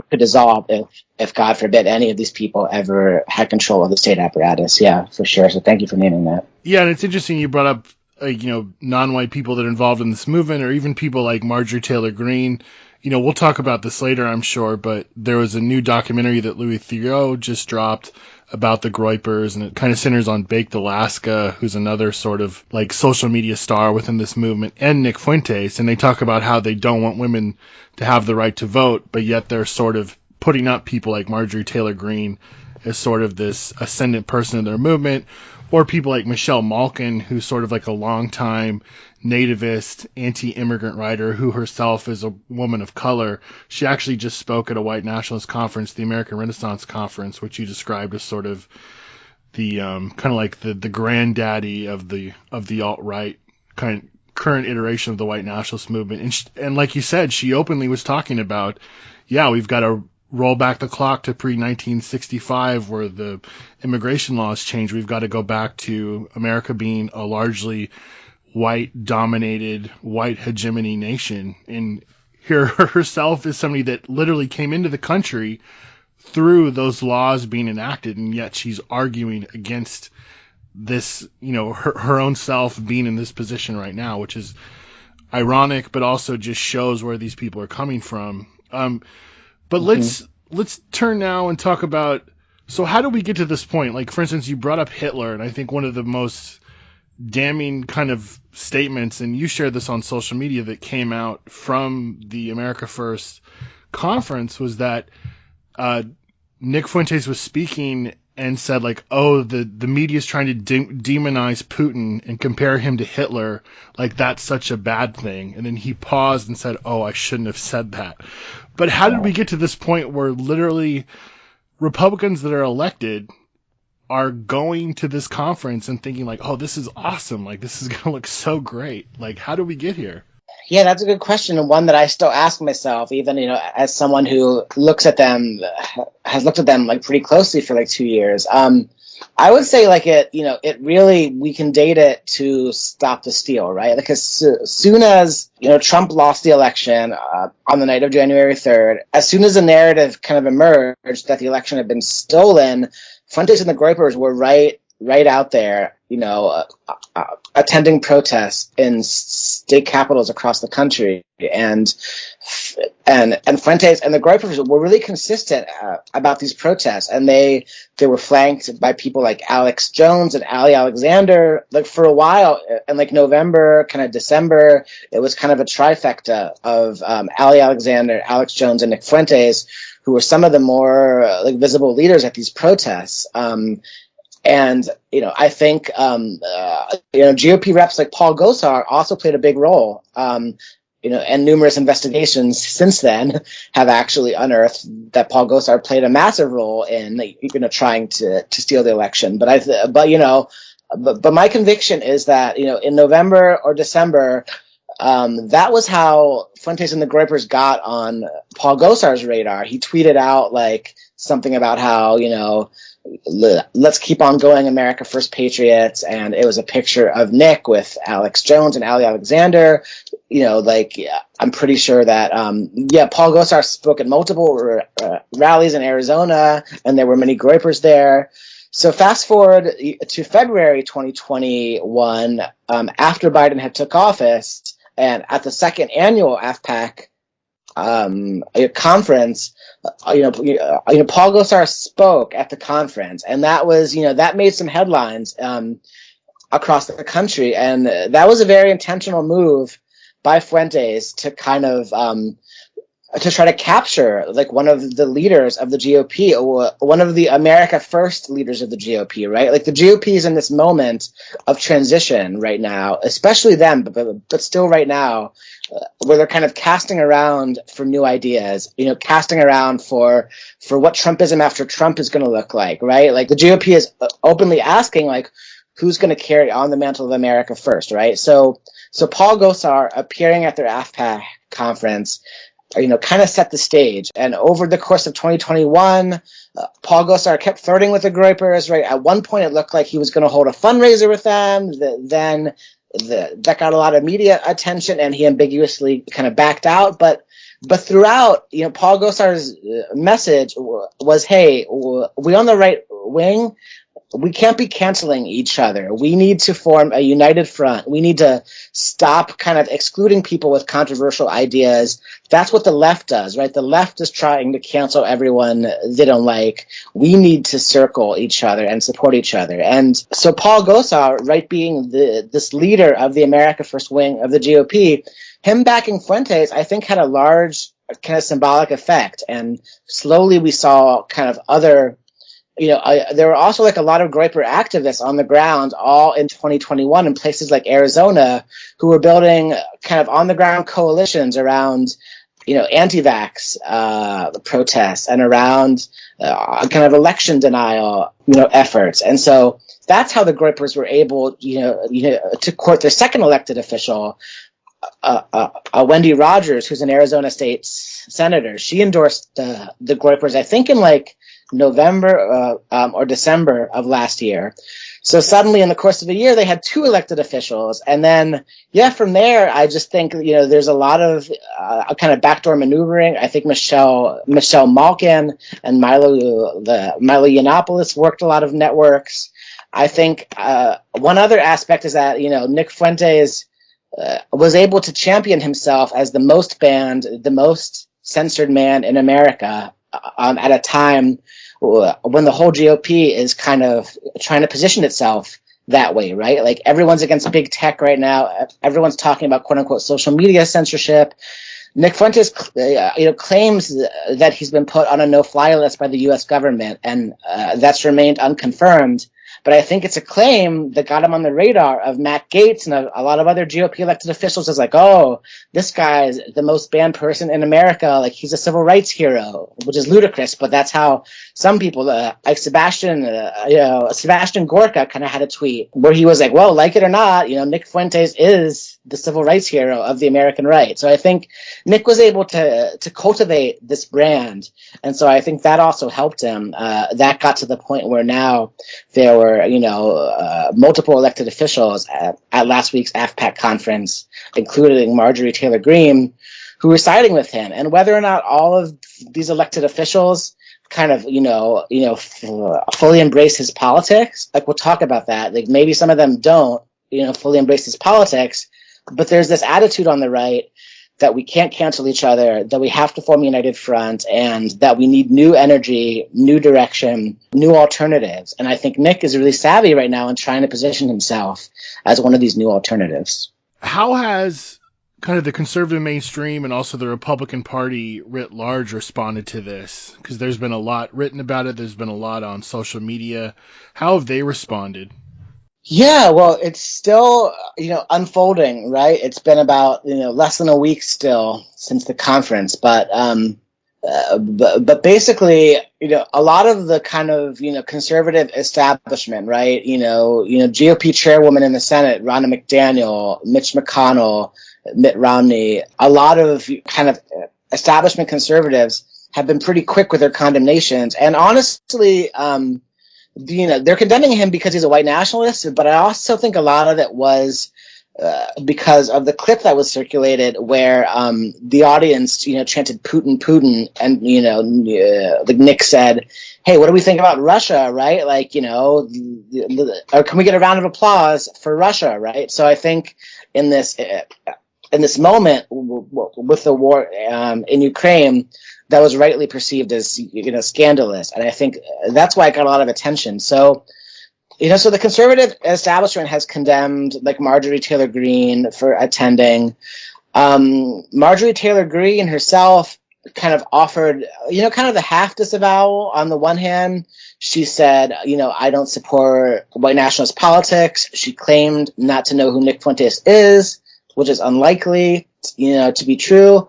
could dissolve if God forbid any of these people ever had control of the state apparatus. Yeah, for sure. So thank you for naming that. Yeah, and it's interesting you brought up non-white people that are involved in this movement, or even people like Marjorie Taylor Greene. We'll talk about this later, I'm sure, but there was a new documentary that Louis Theroux just dropped about the Groypers, and it kind of centers on Baked Alaska, who's another sort of like social media star within this movement, and Nick Fuentes, and they talk about how they don't want women to have the right to vote, but yet they're sort of putting up people like Marjorie Taylor Greene as sort of this ascendant person in their movement, or people like Michelle Malkin, who's sort of like a longtime nativist, anti-immigrant writer who herself is a woman of color. She actually just spoke at a white nationalist conference, the American Renaissance Conference, which you described as sort of the kind of like the granddaddy of the alt-right kind of current iteration of the white nationalist movement. And like you said, she openly was talking about, we've got to roll back the clock to pre-1965 where the immigration laws changed. We've got to go back to America being a largely white-dominated, white hegemony nation. And here herself is somebody that literally came into the country through those laws being enacted, and yet she's arguing against this, her own self being in this position right now, which is ironic, but also just shows where these people are coming from. But let's turn now and talk about, so how do we get to this point? Like, for instance, you brought up Hitler, and I think one of the most damning kind of statements, and you shared this on social media, that came out from the America First conference was that Nick Fuentes was speaking and said like, the media is trying to demonize Putin and compare him to Hitler, like that's such a bad thing. And then he paused and said, I shouldn't have said that. But how did we get to this point where literally Republicans that are elected are going to this conference and thinking like, this is awesome, like this is going to look so great? Like, how do we get here? Yeah, that's a good question, and one that I still ask myself, even, as someone who has looked at them like pretty closely for like 2 years. I would say like it really, we can date it to Stop the Steal, right? Because as soon as, Trump lost the election on the night of January 3rd, as soon as the narrative kind of emerged that the election had been stolen Fuentes and the Groypers were right out there, attending protests in state capitals across the country, and Fuentes and the Groypers were really consistent about these protests, and they were flanked by people like Alex Jones and Ali Alexander. Like for a while, in like November, kind of December, it was kind of a trifecta of Ali Alexander, Alex Jones, and Nick Fuentes, who were some of the more visible leaders at these protests. And, I think, GOP reps like Paul Gosar also played a big role. And numerous investigations since then have actually unearthed that Paul Gosar played a massive role in, trying to steal the election. But my conviction is that, in November or December, that was how Fuentes and the Groypers got on Paul Gosar's radar. He tweeted out something about how, let's keep on going, America First Patriots. And it was a picture of Nick with Alex Jones and Ali Alexander. I'm pretty sure that, Paul Gosar spoke at multiple rallies in Arizona, and there were many Groypers there. So fast forward to February 2021, after Biden had took office, and at the second annual AFPAC conference, Paul Gosar spoke at the conference, and that was, that made some headlines across the country, and that was a very intentional move by Fuentes to kind of to try to capture one of the leaders of the GOP, or one of the America First leaders of the GOP, right? The GOP is in this moment of transition right now, especially them, but still right now, where they're kind of casting around for new ideas, casting around for what Trumpism after Trump is going to look like, right? The GOP is openly asking, who's going to carry on the mantle of America First, right? So Paul Gosar appearing at their AFPAC conference, kind of set the stage. And over the course of 2021, Paul Gosar kept flirting with the Groypers, right? At one point, it looked like he was going to hold a fundraiser with them. Then that got a lot of media attention, and he ambiguously kind of backed out. But throughout, Paul Gosar's message was, hey, we on the right wing, we can't be canceling each other. We need to form a united front. We need to stop kind of excluding people with controversial ideas. That's what the left does, right? The left is trying to cancel everyone they don't like. We need to circle each other and support each other. And so Paul Gosar, right, being this leader of the America First wing of the GOP, him backing Fuentes, I think, had a large kind of symbolic effect. And slowly we saw kind of other, there were also a lot of Groyper activists on the ground, all in 2021 in places like Arizona, who were building kind of on the ground coalitions around, anti-vax protests and around kind of election denial, efforts. And so that's how the Groypers were able, to court their second elected official, Wendy Rogers, who's an Arizona state senator. She endorsed the Groypers, I think, in November or December of last year. So suddenly, in the course of a year, they had two elected officials, and then from there, I just think there's a lot of kind of backdoor maneuvering. I think Michelle Malkin and Milo Yiannopoulos worked a lot of networks. I think one other aspect is that Nick Fuentes was able to champion himself as the most banned, the most censored man in America at a time when the whole GOP is kind of trying to position itself that way, right? Everyone's against big tech right now. Everyone's talking about quote unquote social media censorship. Nick Fuentes, claims that he's been put on a no-fly list by the U.S. government, and that's remained unconfirmed. But I think it's a claim that got him on the radar of Matt Gaetz and a lot of other GOP elected officials as oh, this guy's the most banned person in America. He's a civil rights hero, which is ludicrous. But that's how some people, like Sebastian Gorka kind of had a tweet where he was well, like it or not, Nick Fuentes is the civil rights hero of the American right. So I think Nick was able to cultivate this brand. And so I think that also helped him. That got to the point where now there were, multiple elected officials at last week's AFPAC conference, including Marjorie Taylor Greene, who were siding with him. And whether or not all of these elected officials kind of, fully embrace his politics. Like, we'll talk about that. Like, maybe some of them don't, fully embrace his politics, but there's this attitude on the right that we can't cancel each other, that we have to form a united front, and that we need new energy, new direction, new alternatives. And I think Nick is really savvy right now in trying to position himself as one of these new alternatives. How has kind of the conservative mainstream and also the Republican Party writ large responded to this? Because there's been a lot written about it. There's been a lot on social media. How have they responded? Yeah, well, it's still, unfolding, right? It's been about, less than a week still since the conference, but basically, a lot of the kind of, conservative establishment, right? GOP chairwoman in the Senate, Ronna McDaniel, Mitch McConnell, Mitt Romney, a lot of kind of establishment conservatives have been pretty quick with their condemnations. And honestly, they're condemning him because he's a white nationalist, but I also think a lot of it was because of the clip that was circulated where the audience, chanted Putin, Putin, and, like Nick said, hey, what do we think about Russia, right? Like, or can we get a round of applause for Russia, right? So I think in this moment with the war in Ukraine, that was rightly perceived as, scandalous. And I think that's why it got a lot of attention. So, so the conservative establishment has condemned, like, Marjorie Taylor Greene for attending. Marjorie Taylor Greene herself kind of offered, kind of the half disavowal. On the one hand, she said, I don't support white nationalist politics. She claimed not to know who Nick Fuentes is, which is unlikely, to be true.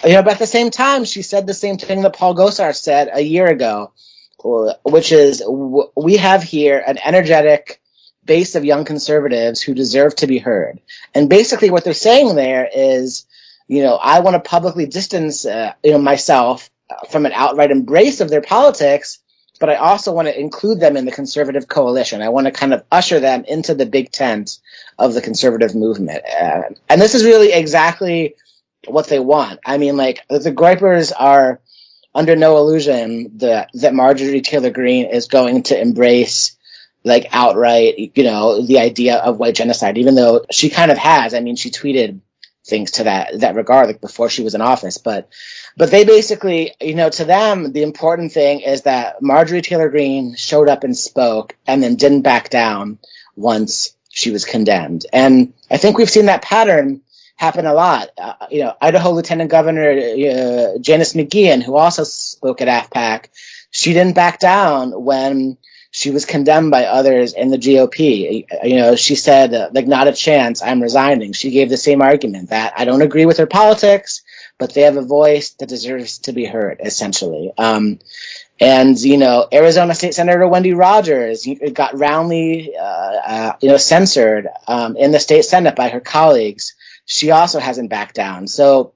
But at the same time, she said the same thing that Paul Gosar said a year ago, which is, we have here an energetic base of young conservatives who deserve to be heard. And basically what they're saying there is, I want to publicly distance, myself from an outright embrace of their politics, but I also want to include them in the conservative coalition. I want to kind of usher them into the big tent of the conservative movement. And this is really exactly what they want. I mean, like, the Groypers are under no illusion that Marjorie Taylor Greene is going to embrace, like, outright, the idea of white genocide, even though she kind of has. I mean, she tweeted things to that regard, like, before she was in office. But they basically, to them, the important thing is that Marjorie Taylor Greene showed up and spoke and then didn't back down once she was condemned. And I think we've seen that pattern happen a lot. Idaho Lieutenant Governor Janice McGeehan, who also spoke at AFPAC, she didn't back down when she was condemned by others in the GOP. She said, like, not a chance, I'm resigning. She gave the same argument that I don't agree with her politics, but they have a voice that deserves to be heard, essentially. And, Arizona State Senator Wendy Rogers got roundly, censored in the state Senate by her colleagues. She also hasn't backed down. So,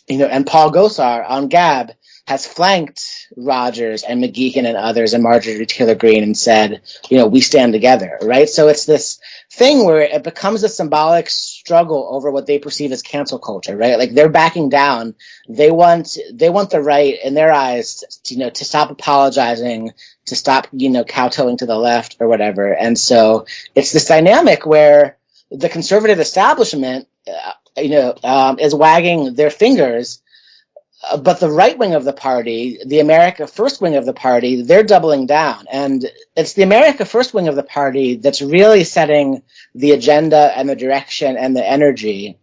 and Paul Gosar on Gab has flanked Rogers and McGeehan and others and Marjorie Taylor Greene and said, we stand together, right? So it's this thing where it becomes a symbolic struggle over what they perceive as cancel culture, right? Like, they're backing down. They want the right, in their eyes, to stop apologizing, to stop, kowtowing to the left or whatever. And so it's this dynamic where the conservative establishment, is wagging their fingers, but the right wing of the party, the America First wing of the party, they're doubling down. And it's the America First wing of the party that's really setting the agenda and the direction and the energy,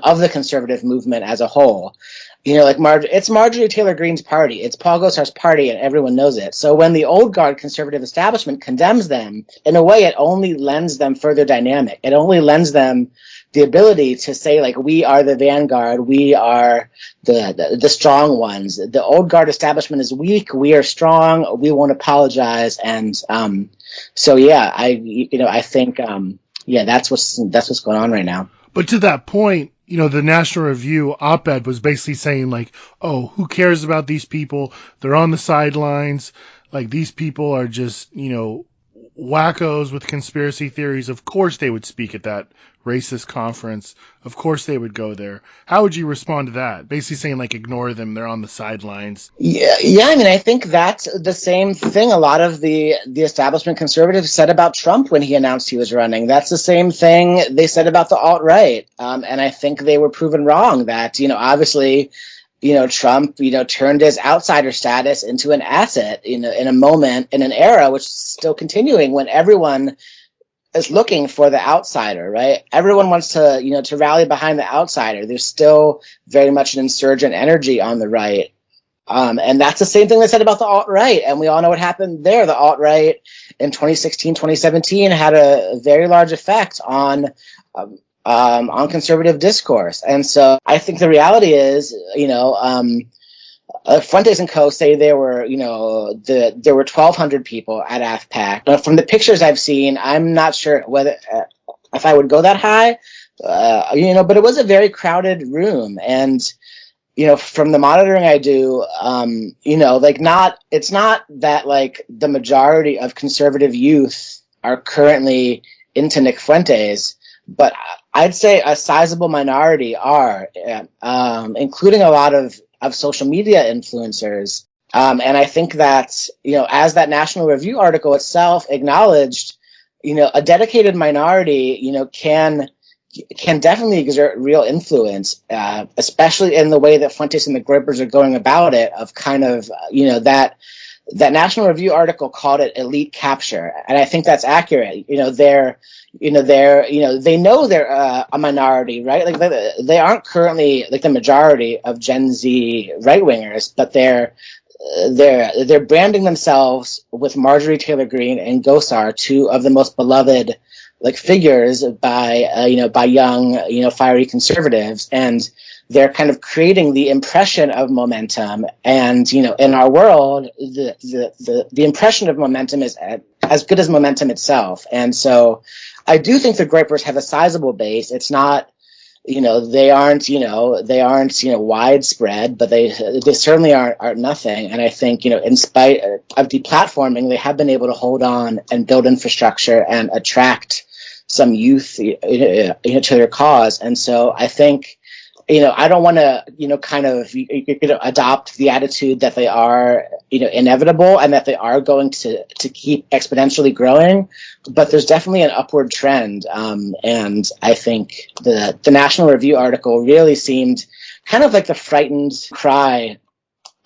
of the conservative movement as a whole. It's Marjorie Taylor Greene's party. It's Paul Gosar's party, and everyone knows it. So when the old guard conservative establishment condemns them, in a way, it only lends them further dynamic. It only lends them the ability to say, like, we are the vanguard, we are the strong ones. The old guard establishment is weak, we are strong, we won't apologize. And so yeah, I think that's what's going on right now. But to that point, the National Review op-ed was basically saying, like, oh, who cares about these people? They're on the sidelines. Like, these people are just, wackos with conspiracy theories, of course they would speak at that racist conference. Of course they would go there. How would you respond to that? Basically saying, like, ignore them, they're on the sidelines. Yeah, I mean, I think that's the same thing a lot of the establishment conservatives said about Trump when he announced he was running. That's the same thing they said about the alt-right. And I think they were proven wrong that, obviously, Trump, turned his outsider status into an asset, in a moment, in an era, which is still continuing when everyone is looking for the outsider, right? Everyone wants to, to rally behind the outsider. There's still very much an insurgent energy on the right. And that's the same thing they said about the alt-right. And we all know what happened there. The alt-right in 2016, 2017 had a very large effect on conservative discourse. And so I think the reality is, Fuentes and Co. say there were 1,200 people at AFPAC. Now, from the pictures I've seen, I'm not sure whether if I would go that high, but it was a very crowded room. And, from the monitoring I do, it's not that like the majority of conservative youth are currently into Nick Fuentes, but I'd say a sizable minority are, including a lot of social media influencers. And I think that, as that National Review article itself acknowledged, a dedicated minority, can definitely exert real influence, especially in the way that Fuentes and the Groypers are going about it, of kind of, that National Review article called it elite capture. And I think that's accurate. They know they're a minority, right? Like they aren't currently like the majority of Gen Z right wingers, but they're branding themselves with Marjorie Taylor Greene and Gosar, two of the most beloved like figures by young, fiery conservatives. And they're kind of creating the impression of momentum. And, in our world, the impression of momentum is as good as momentum itself. And so I do think the Groypers have a sizable base. It's not, they aren't widespread, but they certainly aren't nothing. And I think, in spite of deplatforming, they have been able to hold on and build infrastructure and attract some youth, to their cause. And so I think, I don't want to, kind of, adopt the attitude that they are, inevitable and that they are going to keep exponentially growing, but there's definitely an upward trend. And I think the National Review article really seemed kind of like the frightened cry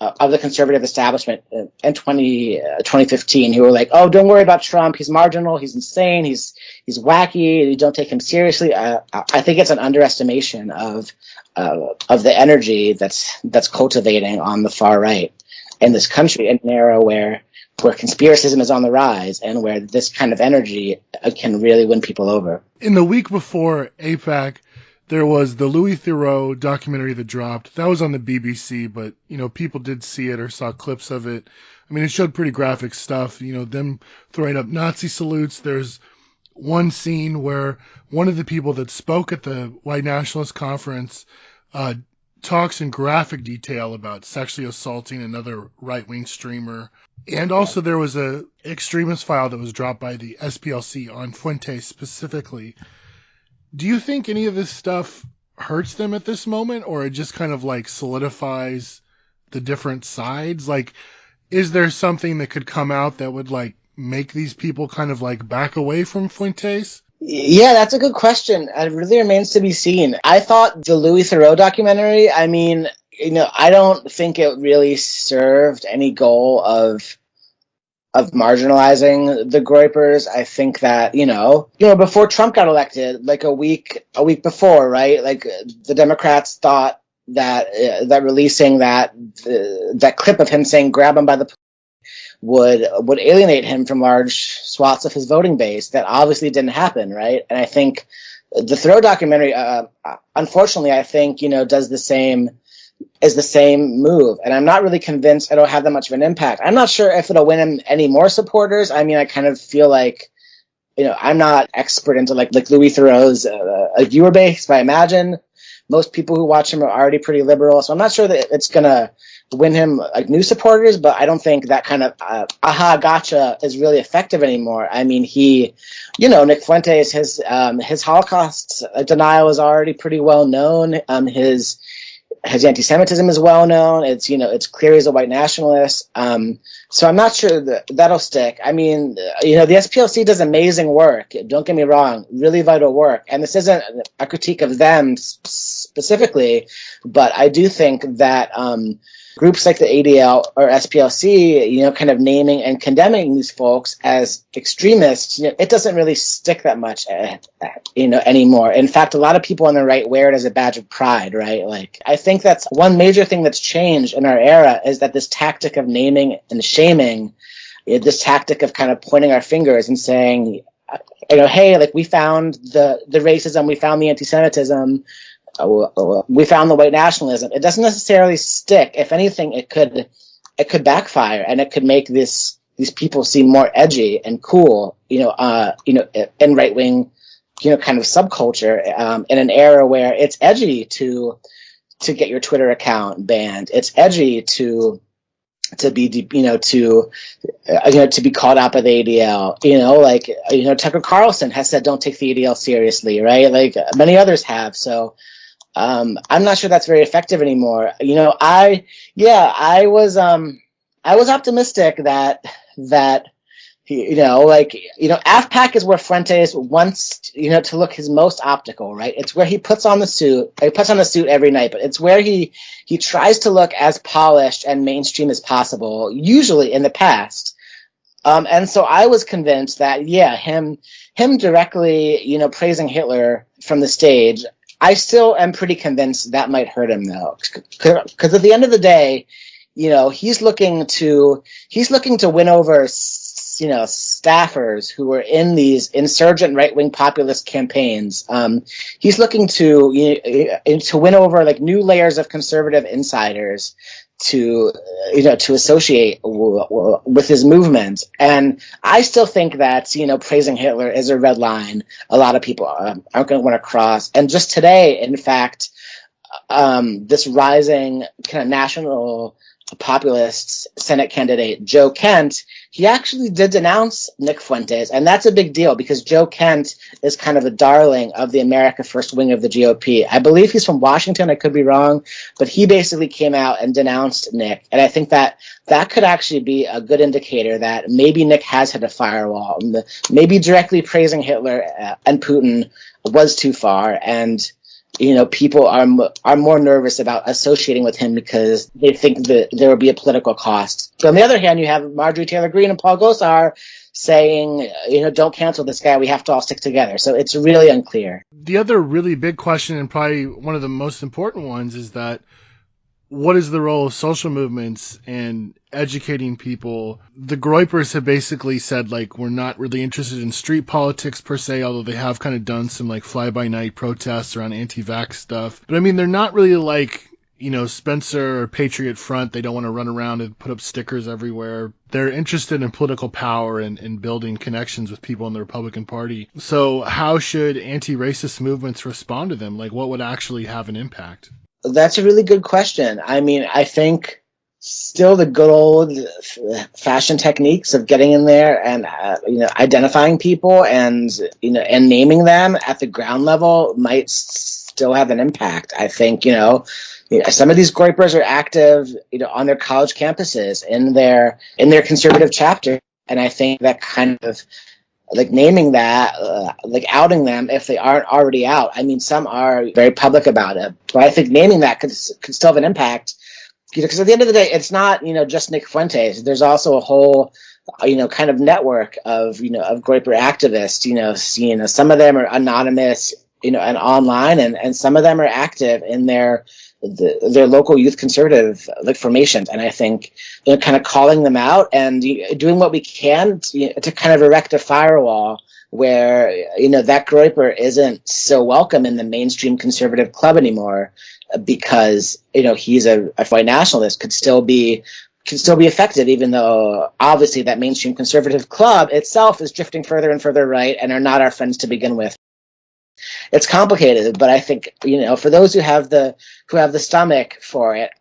of the conservative establishment in 2015, who were like, "Oh, don't worry about Trump. He's marginal. He's insane. He's wacky. You don't take him seriously." I think it's an underestimation of the energy that's cultivating on the far right in this country, in an era where conspiracism is on the rise and where this kind of energy can really win people over. In the week before APAC, there was the Louis Theroux documentary that dropped. That was on the BBC, but, people did see it or saw clips of it. I mean, it showed pretty graphic stuff, them throwing up Nazi salutes. There's one scene where one of the people that spoke at the White Nationalist Conference talks in graphic detail about sexually assaulting another right-wing streamer. And also there was a extremist file that was dropped by the SPLC on Fuentes specifically. Do you think any of this stuff hurts them at this moment, or it just kind of like solidifies the different sides? Like, is there something that could come out that would like make these people kind of like back away from Fuentes? Yeah, that's a good question. It really remains to be seen. I thought the Louis Theroux documentary, I mean, I don't think it really served any goal of marginalizing the Groypers. I think that, before Trump got elected, like a week before, right? Like the Democrats thought that releasing that clip of him saying "grab him by the" would alienate him from large swaths of his voting base. That obviously didn't happen, right? And I think the Thoreau documentary, unfortunately, I think, does the same move. And I'm not really convinced it'll have that much of an impact. I'm not sure if it'll win him any more supporters. I mean, I kind of feel like, I'm not expert into like Louis Theroux's viewer base, but I imagine most people who watch him are already pretty liberal. So I'm not sure that it's going to win him like new supporters, but I don't think that kind of aha gotcha is really effective anymore. I mean, Nick Fuentes, his Holocaust denial is already pretty well known. His anti-Semitism is well known. It's clear he's a white nationalist. So I'm not sure that'll stick. I mean, the SPLC does amazing work. Don't get me wrong, really vital work. And this isn't a critique of them specifically, but I do think that groups like the ADL or SPLC, kind of naming and condemning these folks as extremists, it doesn't really stick that much, anymore. In fact, a lot of people on the right wear it as a badge of pride, right? Like, I think that's one major thing that's changed in our era is that this tactic of naming and shaming, this tactic of kind of pointing our fingers and saying, hey, like, we found the racism, we found the anti-Semitism, we found the white nationalism. It doesn't necessarily stick. If anything, it could backfire, and it could make these people seem more edgy and cool, in right wing, kind of subculture, in an era where it's edgy to get your Twitter account banned. It's edgy to be to be called out by the ADL. Tucker Carlson has said don't take the ADL seriously, right? Like many others have. So I'm not sure that's very effective anymore. I was optimistic that AFPAC is where Fuentes wants to look his most optical, right? It's where he puts on the suit. He puts on the suit every night, but it's where he tries to look as polished and mainstream as possible, usually in the past. And so I was convinced that him directly, praising Hitler from the stage, I still am pretty convinced that might hurt him though, because at the end of the day, he's looking to win over, staffers who were in these insurgent right-wing populist campaigns. He's looking to win over like new layers of conservative insiders to associate with his movement. And I still think that, praising Hitler is a red line a lot of people aren't going to want to cross. And just today, in fact, this rising kind of national populist Senate candidate, Joe Kent, he actually did denounce Nick Fuentes. And that's a big deal because Joe Kent is kind of a darling of the America First wing of the GOP. I believe he's from Washington. I could be wrong, but he basically came out and denounced Nick. And I think that could actually be a good indicator that maybe Nick has hit a firewall. Maybe directly praising Hitler and Putin was too far. And people are more nervous about associating with him because they think that there will be a political cost. So on the other hand, you have Marjorie Taylor Greene and Paul Gosar saying, don't cancel this guy. We have to all stick together. So it's really unclear. The other really big question, and probably one of the most important ones, is that what is the role of social movements and educating people? The Groypers have basically said, like, we're not really interested in street politics per se, although they have kind of done some, like, fly-by-night protests around anti-vax stuff. But, I mean, they're not really like, Spencer or Patriot Front. They don't want to run around and put up stickers everywhere. They're interested in political power and building connections with people in the Republican Party. So how should anti-racist movements respond to them? Like, what would actually have an impact? That's a really good question. I mean, I think still the good old fashion techniques of getting in there and, identifying people and naming them at the ground level might still have an impact. I think, some of these Groypers are active, on their college campuses in their conservative chapter. And I think that kind of, like naming that, like outing them if they aren't already out. I mean, some are very public about it, but I think naming that could still have an impact. Because at the end of the day, it's not, just Nick Fuentes. There's also a whole, kind of network of, of Groyper activists. Some of them are anonymous, and online, and some of them are active in their local youth conservative formations. And I think kind of calling them out and doing what we can to kind of erect a firewall where that Groyper isn't so welcome in the mainstream conservative club anymore because he's a white nationalist could still be effective, even though obviously that mainstream conservative club itself is drifting further and further right and are not our friends to begin with. It's complicated, but I think for those who have the stomach for it,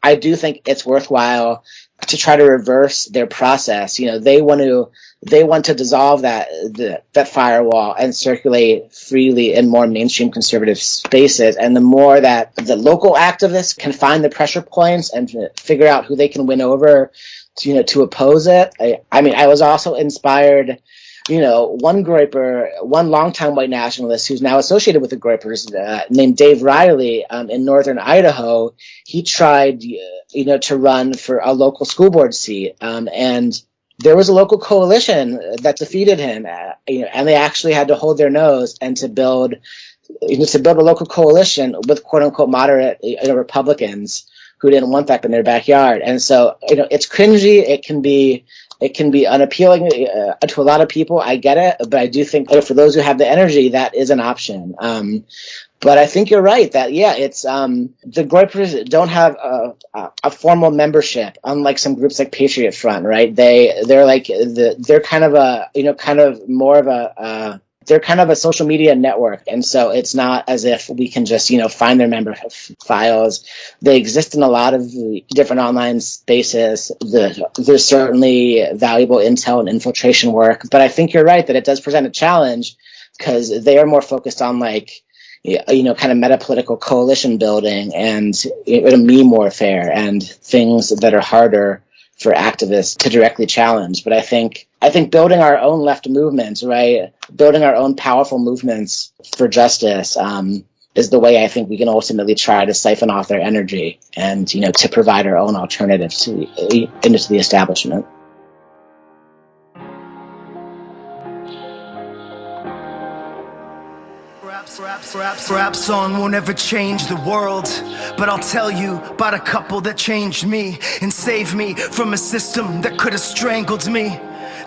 I do think it's worthwhile to try to reverse their process. You know, they want to dissolve that firewall and circulate freely in more mainstream conservative spaces. And the more that the local activists can find the pressure points and figure out who they can win over to oppose it. I was also inspired. One longtime white nationalist who's now associated with the Groypers, named Dave Riley, in northern Idaho, he tried, to run for a local school board seat, and there was a local coalition that defeated him, and they actually had to hold their nose and to build a local coalition with quote unquote moderate Republicans who didn't want that in their backyard. And so, it's cringy. It can be unappealing to a lot of people. I get it, but I do think for those who have the energy, that is an option. But I think you're right that it's the Groypers don't have a formal membership, unlike some groups like Patriot Front, right? They're kind of a social media network, and so it's not as if we can just find their member files. They exist in a lot of different online spaces. There's certainly valuable intel and infiltration work, but I think you're right that it does present a challenge because they are more focused on kind of meta-political coalition building and meme warfare and things that are harder for activists to directly challenge. But I think building our own left movements, right, building our own powerful movements for justice, is the way I think we can ultimately try to siphon off their energy and to provide our own alternatives to the establishment. Rap song won't ever change the world, but I'll tell you about a couple that changed me and saved me from a system that could have strangled me.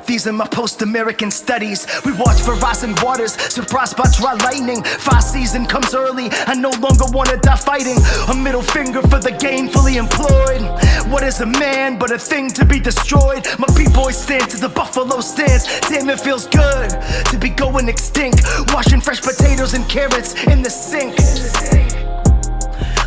These are my post-American studies. We watch for rising waters, surprised by dry lightning. Fire season comes early, I no longer wanna die fighting. A middle finger for the gainfully employed. What is a man but a thing to be destroyed? My b-boys stand to the buffalo stance. Damn, it feels good to be going extinct. Washing fresh potatoes and carrots in the sink.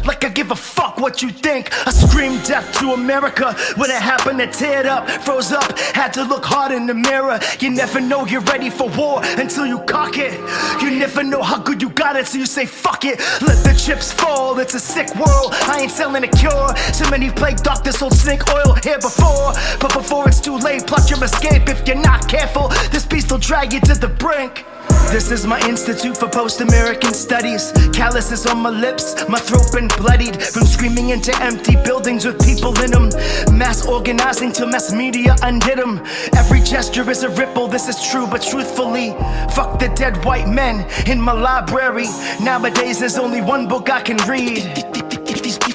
Like I give a fuck what you think. I screamed death to America when it happened. I teared up, froze up, had to look hard in the mirror. You never know you're ready for war until you cock it. You never know how good you got it, so you say fuck it. Let the chips fall, it's a sick world. I ain't selling a cure. So many plague doctors sold snake oil here before. But before it's too late, plot your escape. If you're not careful, this beast will drag you to the brink. This is my Institute for Post-American Studies. Calluses on my lips, my throat been bloodied from screaming into empty buildings with people in them. Mass organizing till mass media undid them. Every gesture is a ripple, this is true, but truthfully, fuck the dead white men in my library. Nowadays there's only one book I can read.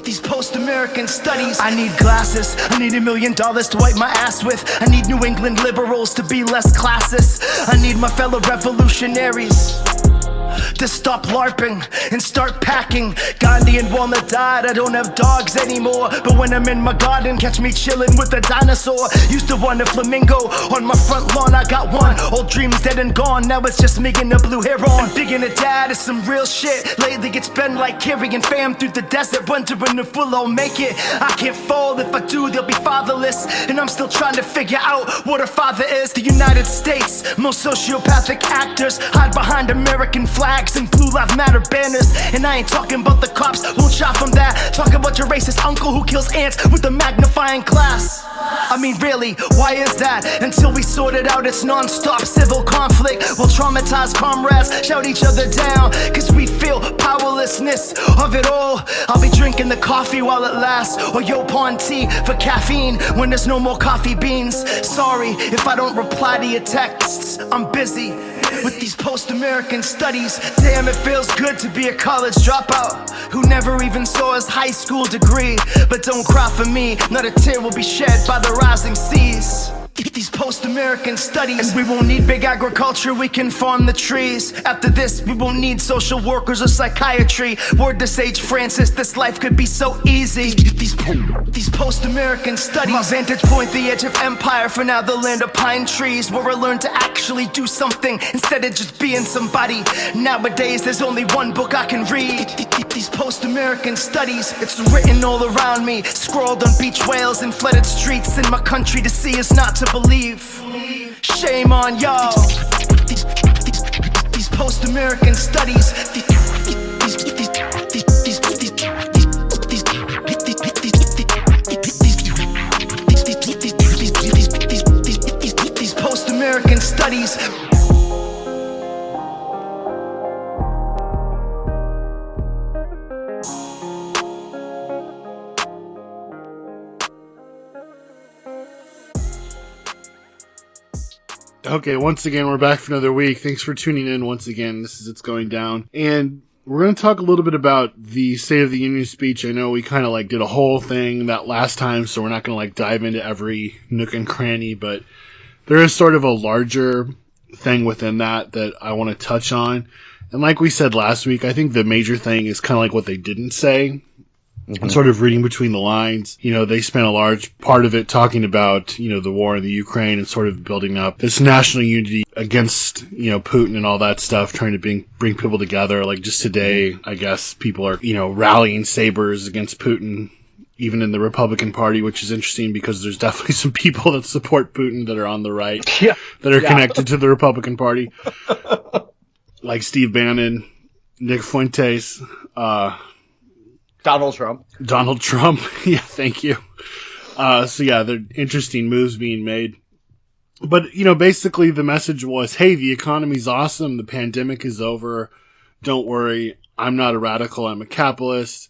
These post-American studies. I need glasses, I need $1 million to wipe my ass with. I need New England liberals to be less classist. I need my fellow revolutionaries to stop LARPing and start packing. Gandhi and Walnut died, I don't have dogs anymore. But when I'm in my garden, catch me chilling with a dinosaur. Used to want a flamingo on my front lawn, I got one. Old dreams dead and gone, now it's just me and a blue hair on. Digging a dad is some real shit. Lately it's been like carrying fam through the desert, wondering if we'll all make it. I can't fall, if I do they'll be fatherless. And I'm still trying to figure out what a father is. The United States, most sociopathic actors hide behind American flags and Blue Lives Matter banners. And I ain't talking about the cops, won't shot from that. Talk about your racist uncle who kills ants with a magnifying glass. I mean really, why is that? Until we sort it out, it's non-stop civil conflict. While traumatized comrades shout each other down, cause we feel powerlessness of it all. I'll be drinking the coffee while it lasts, or yo pawn tea for caffeine when there's no more coffee beans. Sorry if I don't reply to your texts, I'm busy with these post-American studies. Damn, it feels good to be a college dropout who never even saw his high school degree. But don't cry for me, not a tear will be shed by the rising seas. These post-American studies. And we won't need big agriculture, we can farm the trees. After this, we won't need social workers or psychiatry. Word to Sage Francis, this life could be so easy. These post-American studies. My vantage point, the edge of empire. For now, the land of pine trees, where I learned to actually do something instead of just being somebody. Nowadays, there's only one book I can read. These post-American studies. It's written all around me, scrawled on beach whales and flooded streets. In my country, to see is not to believe. Shame on y'all. These post-American studies. These post-American studies. Okay, once again, we're back for another week. Thanks for tuning in once again. This is It's Going Down. And we're going to talk a little bit about the State of the Union speech. I know we kind of did a whole thing that last time, so we're not going to dive into every nook and cranny, but there is sort of a larger thing within that I want to touch on. And like we said last week, I think the major thing is kind of what they didn't say. And sort of reading between the lines, they spent a large part of it talking about, the war in the Ukraine and sort of building up this national unity against, Putin and all that stuff, trying to bring people together. Like just today, I guess people are, rallying sabers against Putin, even in the Republican Party, which is interesting because there's definitely some people that support Putin that are on the right, that are connected to the Republican Party, like Steve Bannon, Nick Fuentes, Donald Trump. Yeah, thank you. So yeah, there are interesting moves being made. But, basically the message was, hey, the economy's awesome. The pandemic is over. Don't worry. I'm not a radical. I'm a capitalist.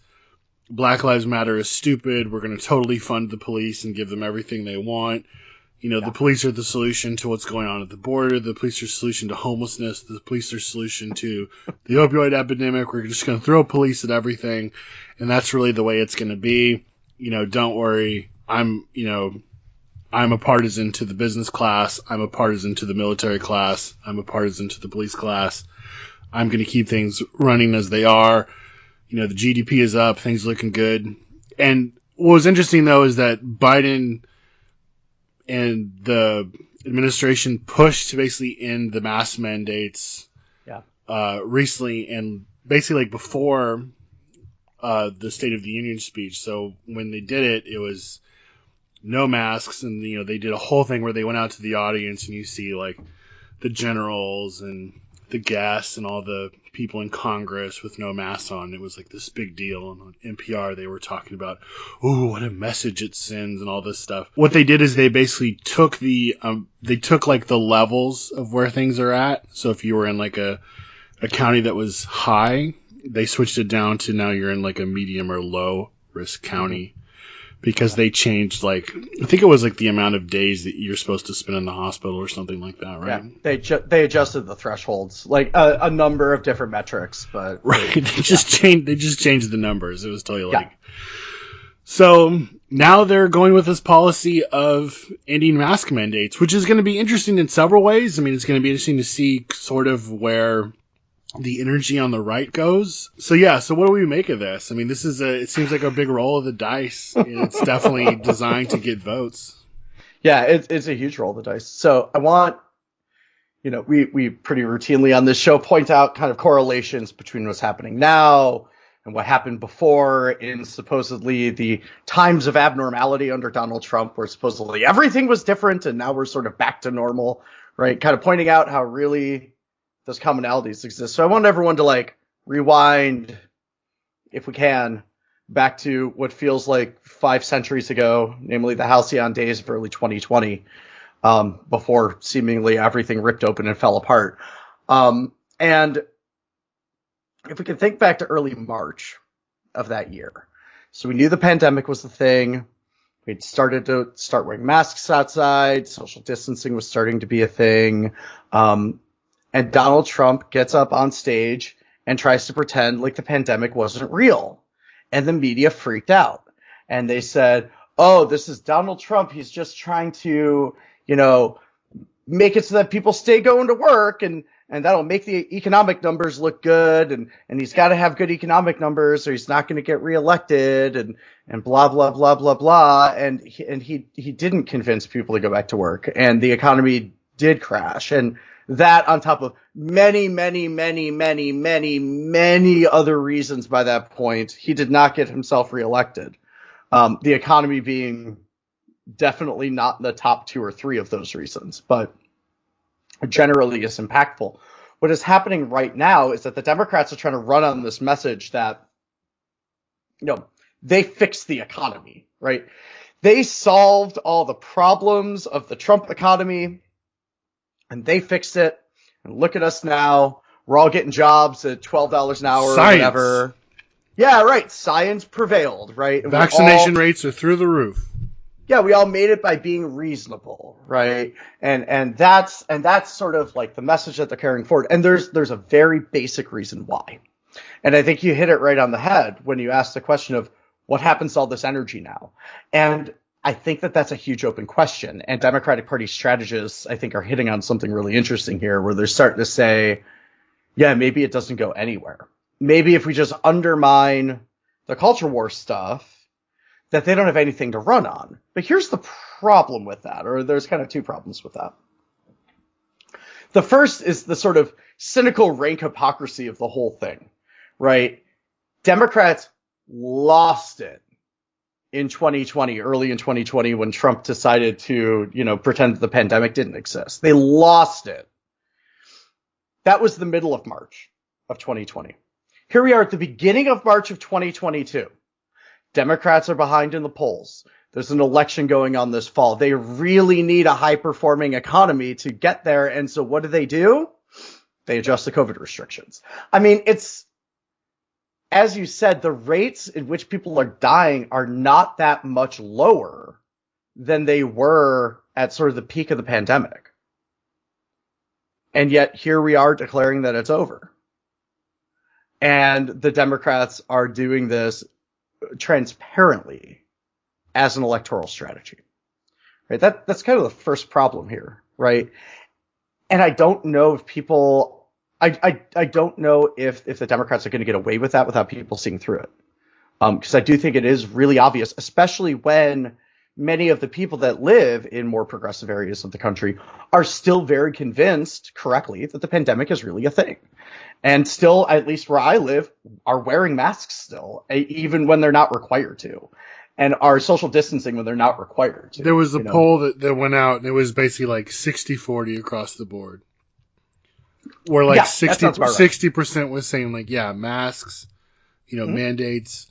Black Lives Matter is stupid. We're going to totally fund the police and give them everything they want. The police are the solution to what's going on at the border. The police are the solution to homelessness. The police are the solution to the opioid epidemic. We're just going to throw police at everything. And that's really the way it's going to be. Don't worry. I'm a partisan to the business class. I'm a partisan to the military class. I'm a partisan to the police class. I'm going to keep things running as they are. The GDP is up. Things looking good. And what was interesting, though, is that Biden and the administration pushed to basically end the mask mandates recently, and basically before the State of the Union speech. So when they did it, it was no masks, and they did a whole thing where they went out to the audience, and you see the generals and the guests and all the people in Congress with no masks on. It was this big deal. And on NPR, they were talking about, oh, what a message it sends and all this stuff. What they did is they basically took the levels of where things are at. So if you were in a county that was high, they switched it down to now you're in a medium or low risk county. Because they changed, I think it was the amount of days that you're supposed to spend in the hospital or something like that, right? Yeah, they adjusted the thresholds, a number of different metrics, but right. They just changed the numbers. It was totally So now they're going with this policy of ending mask mandates, which is going to be interesting in several ways. I mean, it's going to be interesting to see sort of where the energy on the right goes. So what do we make of this? I mean, it seems like a big roll of the dice. It's definitely designed to get votes. Yeah, it's a huge roll of the dice. So I want, we pretty routinely on this show point out kind of correlations between what's happening now and what happened before in supposedly the times of abnormality under Donald Trump, where supposedly everything was different and now we're sort of back to normal, right? Kind of pointing out how really those commonalities exist. So I want everyone to rewind, if we can, back to what feels like 5 centuries ago, namely the halcyon days of early 2020, before seemingly everything ripped open and fell apart. And if we can think back to early March of that year, so we knew the pandemic was the thing. We'd started to wearing masks outside. Social distancing was starting to be a thing. And Donald Trump gets up on stage and tries to pretend like the pandemic wasn't real. And the media freaked out. And they said, oh, this is Donald Trump. He's just trying to, make it so that people stay going to work and that'll make the economic numbers look good. And he's got to have good economic numbers or he's not going to get reelected and blah, blah, blah, blah, blah. And he didn't convince people to go back to work and the economy did crash. And that on top of many, many, many, many, many, many other reasons by that point, he did not get himself reelected. The economy being definitely not in the top 2 or 3 of those reasons, but generally is impactful. What is happening right now is that the Democrats are trying to run on this message that, they fixed the economy, right? They solved all the problems of the Trump economy and they fixed it. And look at us now. We're all getting jobs at $12 an hour or whatever. Yeah, right. Science prevailed, right? And vaccination rates are through the roof. Yeah, we all made it by being reasonable, right? And that's sort of like the message that they're carrying forward. And there's a very basic reason why. And I think you hit it right on the head when you ask the question of what happens to all this energy now. And I think that that's a huge open question. And Democratic Party strategists, I think, are hitting on something really interesting here where they're starting to say, yeah, maybe it doesn't go anywhere. Maybe if we just undermine the culture war stuff, that they don't have anything to run on. But here's the problem with that, or there's kind of 2 problems with that. The first is the sort of cynical rank hypocrisy of the whole thing, right? Democrats lost it in 2020, early in 2020, when Trump decided to, pretend that the pandemic didn't exist. They lost it. That was the middle of March of 2020. Here we are at the beginning of March of 2022. Democrats are behind in the polls. There's an election going on this fall. They really need a high-performing economy to get there. And so what do? They adjust the COVID restrictions. I mean, it's, as you said, the rates in which people are dying are not that much lower than they were at sort of the peak of the pandemic. And yet here we are declaring that it's over. And the Democrats are doing this transparently as an electoral strategy, right? That's kind of the first problem here, right? And I don't know if people, I don't know if the Democrats are going to get away with that without people seeing through it. Because I do think it is really obvious, especially when many of the people that live in more progressive areas of the country are still very convinced correctly that the pandemic is really a thing. And still, at least where I live, are wearing masks still, even when they're not required to, and are social distancing when they're not required to. There was a poll that went out, and it was basically like 60-40 across the board. Where like 60% was saying like, yeah, masks, mandates,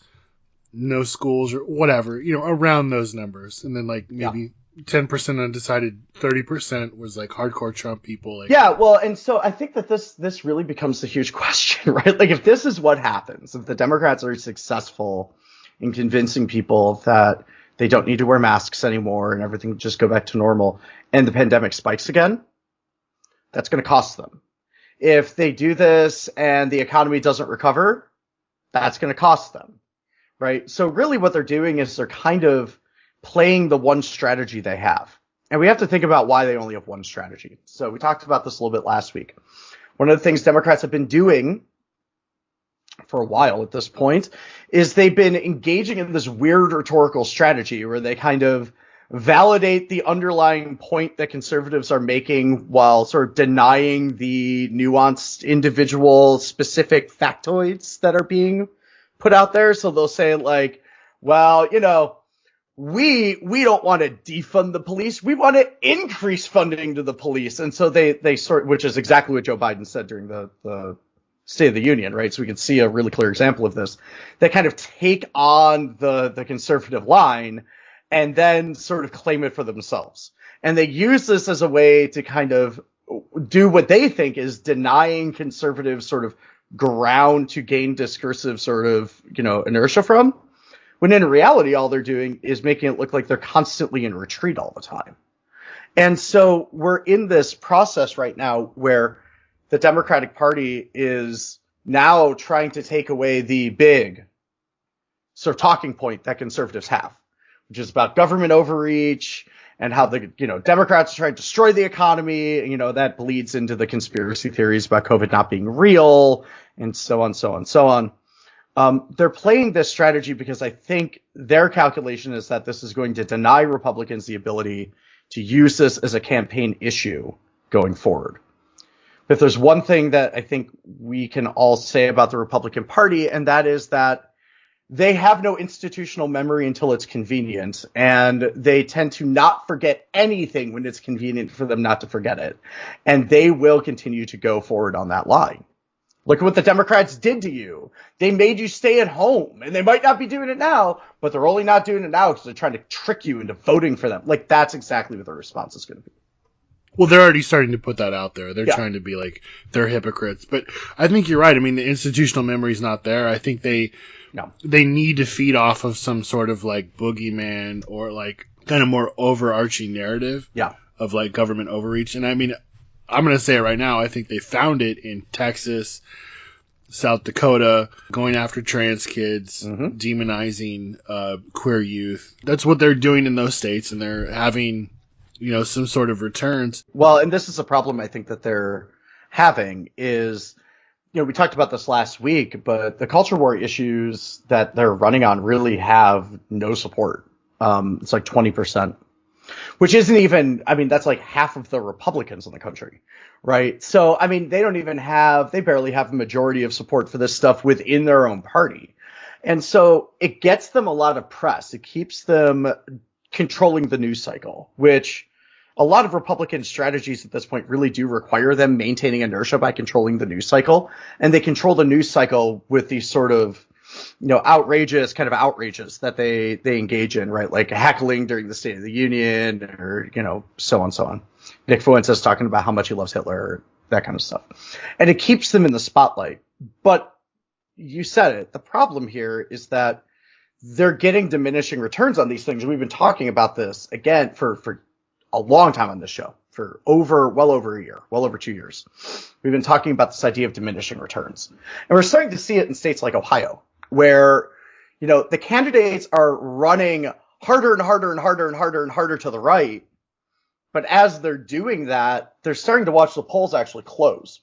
no schools or whatever, around those numbers. And then like maybe 10% undecided, 30% was like hardcore Trump people. Like, yeah, well, and so I think that this really becomes the huge question, right? Like if this is what happens, if the Democrats are successful in convincing people that they don't need to wear masks anymore and everything just go back to normal and the pandemic spikes again, that's going to cost them. If they do this and the economy doesn't recover, that's going to cost them, right? So really what they're doing is they're kind of playing the one strategy they have. And we have to think about why they only have one strategy. So we talked about this a little bit last week. One of the things Democrats have been doing for a while at this point is they've been engaging in this weird rhetorical strategy where they kind of validate the underlying point that conservatives are making while sort of denying the nuanced individual specific factoids that are being put out there. So they'll say like, well, we don't want to defund the police. We want to increase funding to the police. And so they sort, which is exactly what Joe Biden said during the State of the Union, right? So we can see a really clear example of this. They kind of take on the conservative line and then sort of claim it for themselves. And they use this as a way to kind of do what they think is denying conservative sort of ground to gain discursive sort of, inertia from. When in reality, all they're doing is making it look like they're constantly in retreat all the time. And so we're in this process right now where the Democratic Party is now trying to take away the big sort of talking point that conservatives have, which is about government overreach and how the, Democrats are trying to destroy the economy. That bleeds into the conspiracy theories about COVID not being real, and so on, so on, so on. They're playing this strategy because I think their calculation is that this is going to deny Republicans the ability to use this as a campaign issue going forward. If there's one thing that I think we can all say about the Republican Party, and that is that they have no institutional memory until it's convenient, and they tend to not forget anything when it's convenient for them not to forget it. And they will continue to go forward on that line. Look at what the Democrats did to you. They made you stay at home, and they might not be doing it now, but they're only not doing it now because they're trying to trick you into voting for them. Like, that's exactly what the response is going to be. Well, they're already starting to put that out there. They're trying to be like, they're hypocrites. But I think you're right. I mean, the institutional memory is not there. I think they need to feed off of some sort of like boogeyman or like kind of more overarching narrative of like government overreach. And I mean, I'm going to say it right now. I think they found it in Texas, South Dakota, going after trans kids, demonizing queer youth. That's what they're doing in those states, and they're having, some sort of returns. Well, and this is a problem I think that they're having is, we talked about this last week, but the culture war issues that they're running on really have no support. It's like 20%. Which isn't even, that's like half of the Republicans in the country, right? So, they they barely have a majority of support for this stuff within their own party. And so it gets them a lot of press. It keeps them controlling the news cycle, which a lot of Republican strategies at this point really do require them maintaining inertia by controlling the news cycle. And they control the news cycle with these sort of outrageous kind of outrages that they engage in, right? Like heckling during the State of the Union or, so on, so on. Nick Fuentes talking about how much he loves Hitler, that kind of stuff. And it keeps them in the spotlight. But you said it. The problem here is that they're getting diminishing returns on these things. We've been talking about this again for a long time on this show, for well over a year, well over 2 years. We've been talking about this idea of diminishing returns. And we're starting to see it in states like Ohio, where, the candidates are running harder and harder and harder and harder and harder to the right. But as they're doing that, they're starting to watch the polls actually close.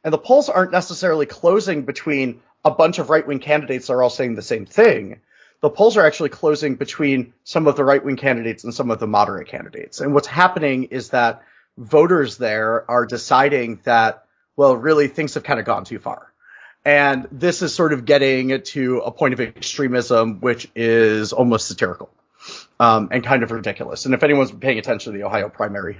And the polls aren't necessarily closing between a bunch of right-wing candidates that are all saying the same thing. The polls are actually closing between some of the right-wing candidates and some of the moderate candidates. And what's happening is that voters there are deciding that, well, really things have kind of gone too far. And this is sort of getting to a point of extremism, which is almost satirical, and kind of ridiculous. And if anyone's paying attention to the Ohio primary,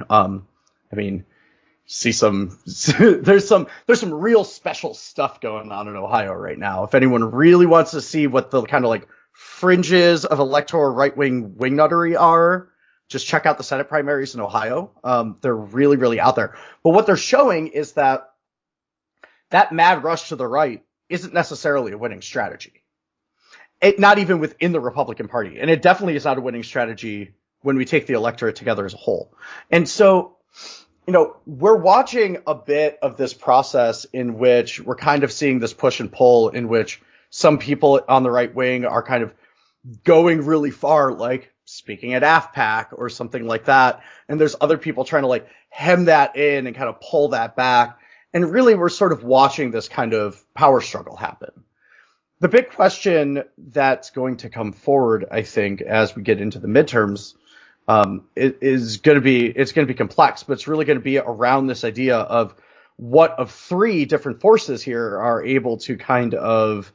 see there's some real special stuff going on in Ohio right now. If anyone really wants to see what the kind of like fringes of electoral right-wing wingnuttery are, just check out the Senate primaries in Ohio. They're really, really out there. But what they're showing is that mad rush to the right isn't necessarily a winning strategy. Not even within the Republican Party. And it definitely is not a winning strategy when we take the electorate together as a whole. And so, we're watching a bit of this process in which we're kind of seeing this push and pull in which some people on the right wing are kind of going really far, like speaking at AFPAC or something like that. And there's other people trying to like hem that in and kind of pull that back. And really, we're sort of watching this kind of power struggle happen. The big question that's going to come forward, I think, as we get into the midterms, it's going to be complex, but it's really going to be around this idea of what of three different forces here are able to kind of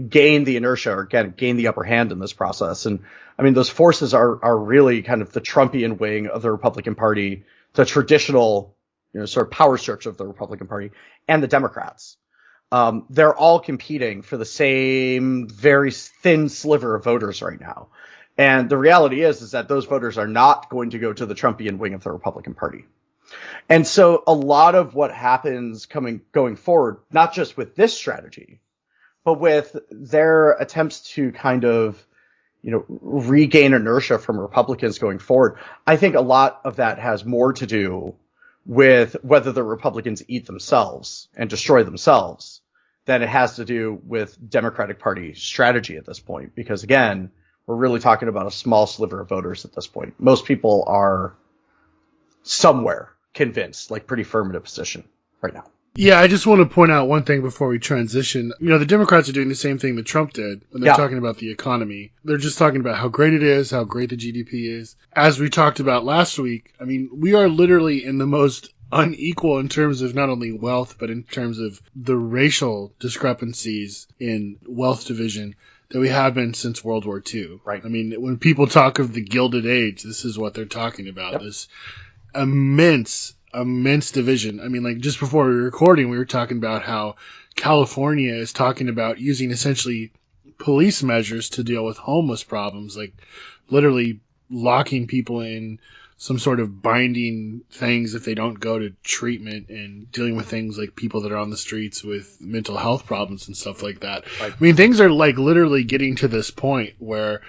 gain the inertia or gain the upper hand in this process. And those forces are really kind of the Trumpian wing of the Republican Party, the traditional sort of power structure of the Republican Party, and the Democrats. They're all competing for the same very thin sliver of voters right now. And the reality is that those voters are not going to go to the Trumpian wing of the Republican Party. And so a lot of what happens going forward, not just with this strategy, but with their attempts to kind of, regain inertia from Republicans going forward, I think a lot of that has more to do with whether the Republicans eat themselves and destroy themselves than it has to do with Democratic Party strategy at this point. Because again, we're really talking about a small sliver of voters at this point. Most people are somewhere convinced, like pretty firm in a position right now. Yeah, I just want to point out one thing before we transition. You know, the Democrats are doing the same thing that Trump did when they're talking about the economy. They're just talking about how great it is, how great the GDP is. As we talked about last week, I mean, we are literally in the most unequal in terms of not only wealth, but in terms of the racial discrepancies in wealth division that we have been since World War II. Right. I mean, when people talk of the Gilded Age, this is what they're talking about. This immense division. I mean, like just before we were recording, we were talking about how California is talking about using essentially police measures to deal with homeless problems, like literally locking people in some sort of binding things if they don't go to treatment, and dealing with things like people that are on the streets with mental health problems and stuff like that. Right. I mean, things are like literally getting to this point where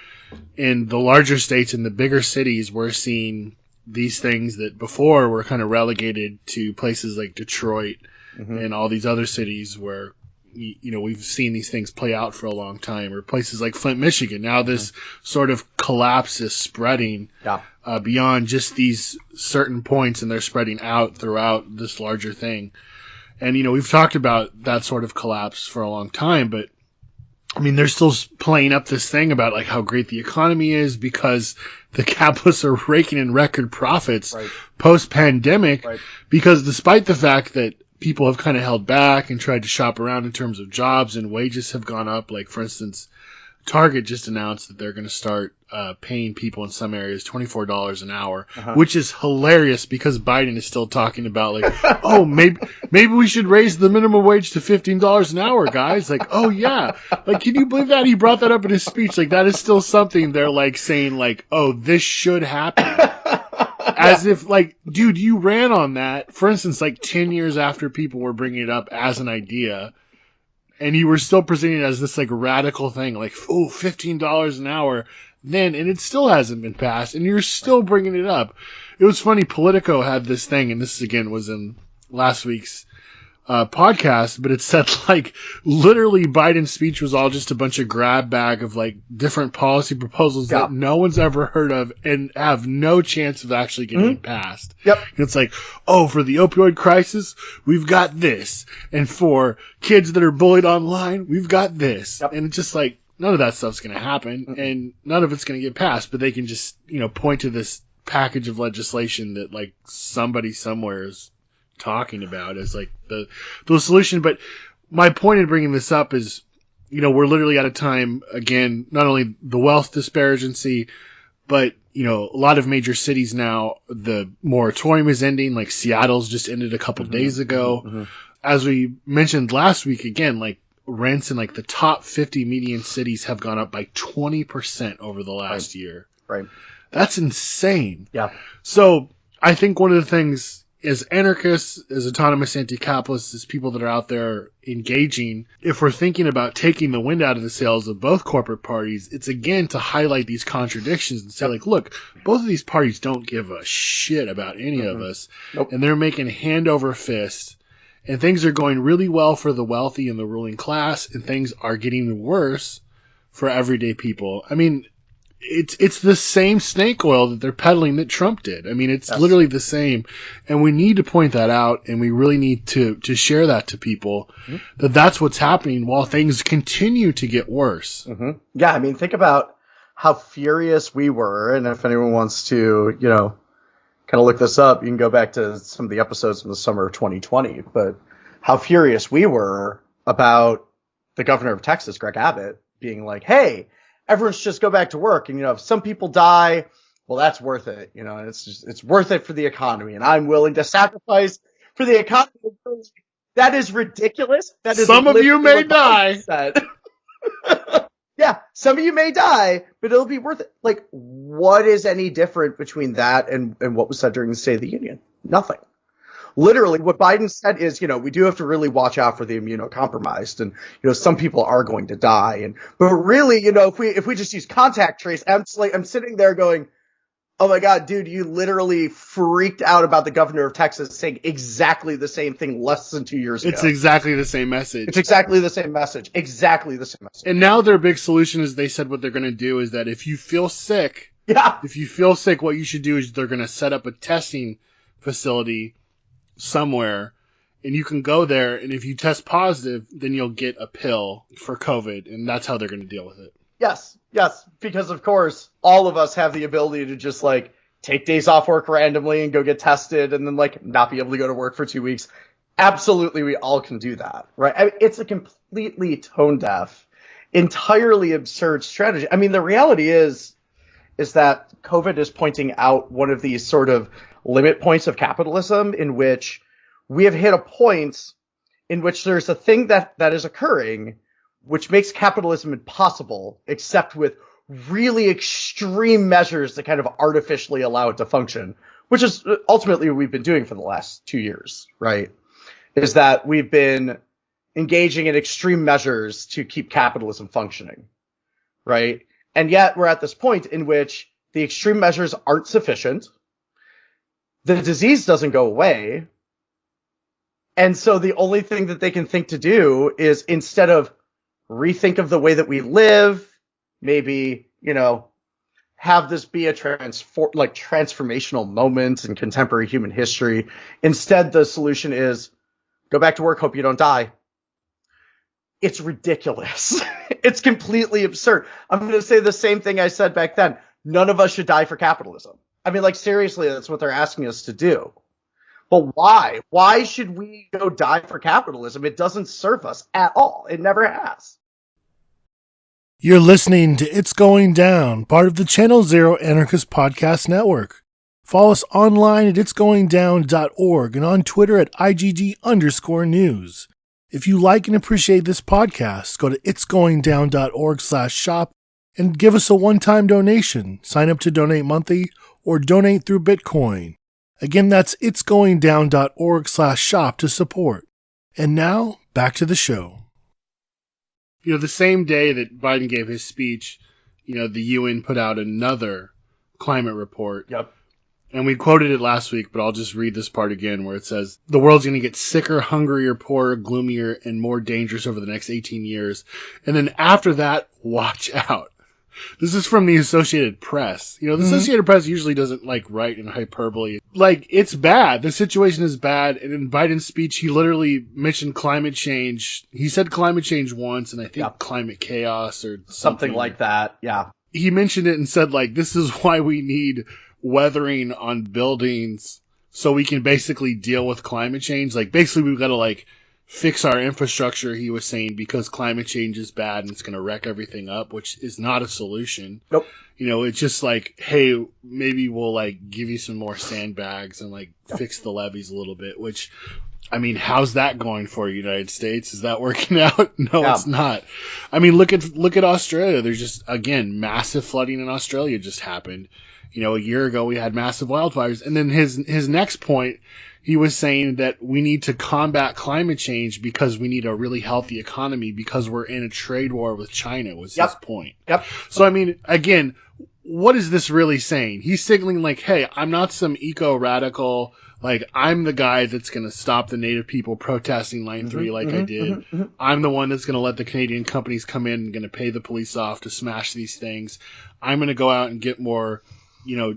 in the larger states and the bigger cities, we're seeing these things that before were kind of relegated to places like Detroit and all these other cities where, you know, we've seen these things play out for a long time, or places like Flint, Michigan. Now this sort of collapse is spreading beyond just these certain points, and they're spreading out throughout this larger thing. And, you know, we've talked about that sort of collapse for a long time, but I mean, they're still playing up this thing about like how great the economy is because the capitalists are raking in record profits post-pandemic, because despite the fact that people have kind of held back and tried to shop around in terms of jobs and wages have gone up, like for instance, Target just announced that they're going to start paying people in some areas $24 an hour, which is hilarious because Biden is still talking about like, oh, maybe we should raise the minimum wage to $15 an hour, guys. Like, oh yeah, like can you believe that he brought that up in his speech? Like that is still something they're like saying like, oh, this should happen. As if like, dude, you ran on that, for instance, like 10 years after people were bringing it up as an idea. And you were still presenting it as this like radical thing, like, oh, $15 an hour then, and it still hasn't been passed, and you're still bringing it up. It was funny, Politico had this thing, and this again was in last week's podcast, but it said like literally Biden's speech was all just a bunch of grab bag of like different policy proposals that no one's ever heard of and have no chance of actually getting passed. And it's like, oh, for the opioid crisis, we've got this. And for kids that are bullied online, we've got this. And it's just like, none of that stuff's going to happen and none of it's going to get passed, but they can just, you know, point to this package of legislation that like somebody somewhere is talking about as like the solution. But my point in bringing this up is, you know, we're literally at a time, again, not only the wealth disparitancy, but, you know, a lot of major cities now, the moratorium is ending, like Seattle's just ended a couple days ago. As we mentioned last week, again, like rents in like the top 50 median cities have gone up by 20% over the last year. That's insane. So I think one of the things, as anarchists, as autonomous anti-capitalists, as people that are out there engaging, if we're thinking about taking the wind out of the sails of both corporate parties, it's again to highlight these contradictions and say like, look, both of these parties don't give a shit about any of us. And they're making hand over fist, and things are going really well for the wealthy and the ruling class, and things are getting worse for everyday people. I mean, it's the same snake oil that they're peddling that Trump did. I mean, it's literally the same. And we need to point that out, and we really need to share that to people, that that's what's happening while things continue to get worse. Yeah, I mean, think about how furious we were, and if anyone wants to, you know, kind of look this up, you can go back to some of the episodes from the summer of 2020, but how furious we were about the governor of Texas, Greg Abbott, being like, hey, everyone should just go back to work. And, you know, if some people die, well, that's worth it. You know, and it's worth it for the economy. And I'm willing to sacrifice for the economy. That is ridiculous. That is some of you may die. Yeah, some of you may die, but it'll be worth it. Like, what is any different between that and what was said during the State of the Union? Nothing. Literally, what Biden said is, you know, we do have to really watch out for the immunocompromised, and, you know, some people are going to die. But really, you know, if we just use contact trace, I'm sitting there going, Oh my God, dude, you literally freaked out about the governor of Texas saying exactly the same thing less than 2 years ago. It's exactly the same message. It's exactly the same message. Exactly the same message. And now their big solution is they said what they're going to do is that if you feel sick, what you should do is they're going to set up a testing facility somewhere, and you can go there, and if you test positive, then you'll get a pill for COVID, and that's how they're going to deal with it. Yes, because of course, all of us have the ability to just like take days off work randomly and go get tested and then like not be able to go to work for 2 weeks. Absolutely, we all can do that, right? I mean, it's a completely tone deaf, entirely absurd strategy. I mean, the reality is that COVID is pointing out one of these sort of limit points of capitalism in which we have hit a point in which there's a thing that is occurring which makes capitalism impossible, except with really extreme measures that kind of artificially allow it to function, which is ultimately what we've been doing for the last 2 years, right? Is that we've been engaging in extreme measures to keep capitalism functioning, right? And yet we're at this point in which the extreme measures aren't sufficient. The disease doesn't go away. And so the only thing that they can think to do is, instead of rethink of the way that we live, maybe, have this be a transformational moment in contemporary human history. Instead, the solution is go back to work, hope you don't die. It's ridiculous. It's completely absurd. I'm going to say the same thing I said back then. None of us should die for capitalism. I mean, seriously, that's what they're asking us to do. But why? Why should we go die for capitalism? It doesn't serve us at all. It never has. You're listening to It's Going Down, part of the Channel Zero Anarchist Podcast Network. Follow us online at itsgoingdown.org and on Twitter at IGD_news. If you like and appreciate this podcast, go to itsgoingdown.org/shop and give us a one-time donation. Sign up to donate monthly or donate through Bitcoin. Again, that's itsgoingdown.org/shop to support. And now, back to the show. The same day that Biden gave his speech, the UN put out another climate report. Yep. And we quoted it last week, but I'll just read this part again where it says, the world's going to get sicker, hungrier, poorer, gloomier, and more dangerous over the next 18 years. And then after that, watch out. This is from the Associated Press. The Associated Press usually doesn't write in hyperbole. It's bad. The situation is bad. And in Biden's speech, he literally mentioned climate change. He said climate change once, and I think climate chaos or something like that. Yeah. He mentioned it and said, this is why we need weathering on buildings so we can basically deal with climate change. Basically we've got to fix our infrastructure, he was saying, because climate change is bad and it's going to wreck everything up, which is not a solution. Nope. It's just hey, maybe we'll give you some more sandbags and fix the levees a little bit, which, I mean, how's that going for United States? Is that working out? No, It's not. I mean, look at Australia. There's just, again, massive flooding in Australia just happened. A year ago we had massive wildfires. And then his next point, he was saying that we need to combat climate change because we need a really healthy economy because we're in a trade war with China, was his point. Yep. So, I mean, again, what is this really saying? He's signaling hey, I'm not some eco-radical, I'm the guy that's going to stop the native people protesting Line 3 I did. I'm the one that's going to let the Canadian companies come in and going to pay the police off to smash these things. I'm going to go out and get more,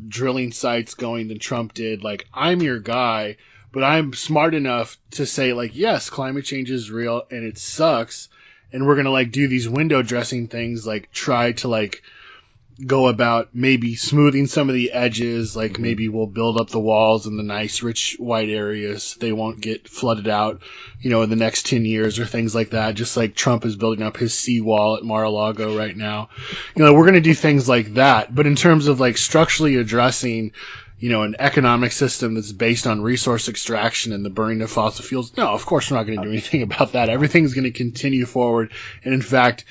drilling sites going than Trump did. I'm your guy. But I'm smart enough to say, yes, climate change is real and it sucks. And we're going to, do these window dressing things, try to, go about maybe smoothing some of the edges. Maybe we'll build up the walls in the nice, rich, white areas. They won't get flooded out, in the next 10 years or things like that. Just like Trump is building up his seawall at Mar-a-Lago right now. We're going to do things like that. But in terms of, structurally addressing an economic system that's based on resource extraction and the burning of fossil fuels. No, of course we're not going to do anything about that. Everything's going to continue forward. And in fact,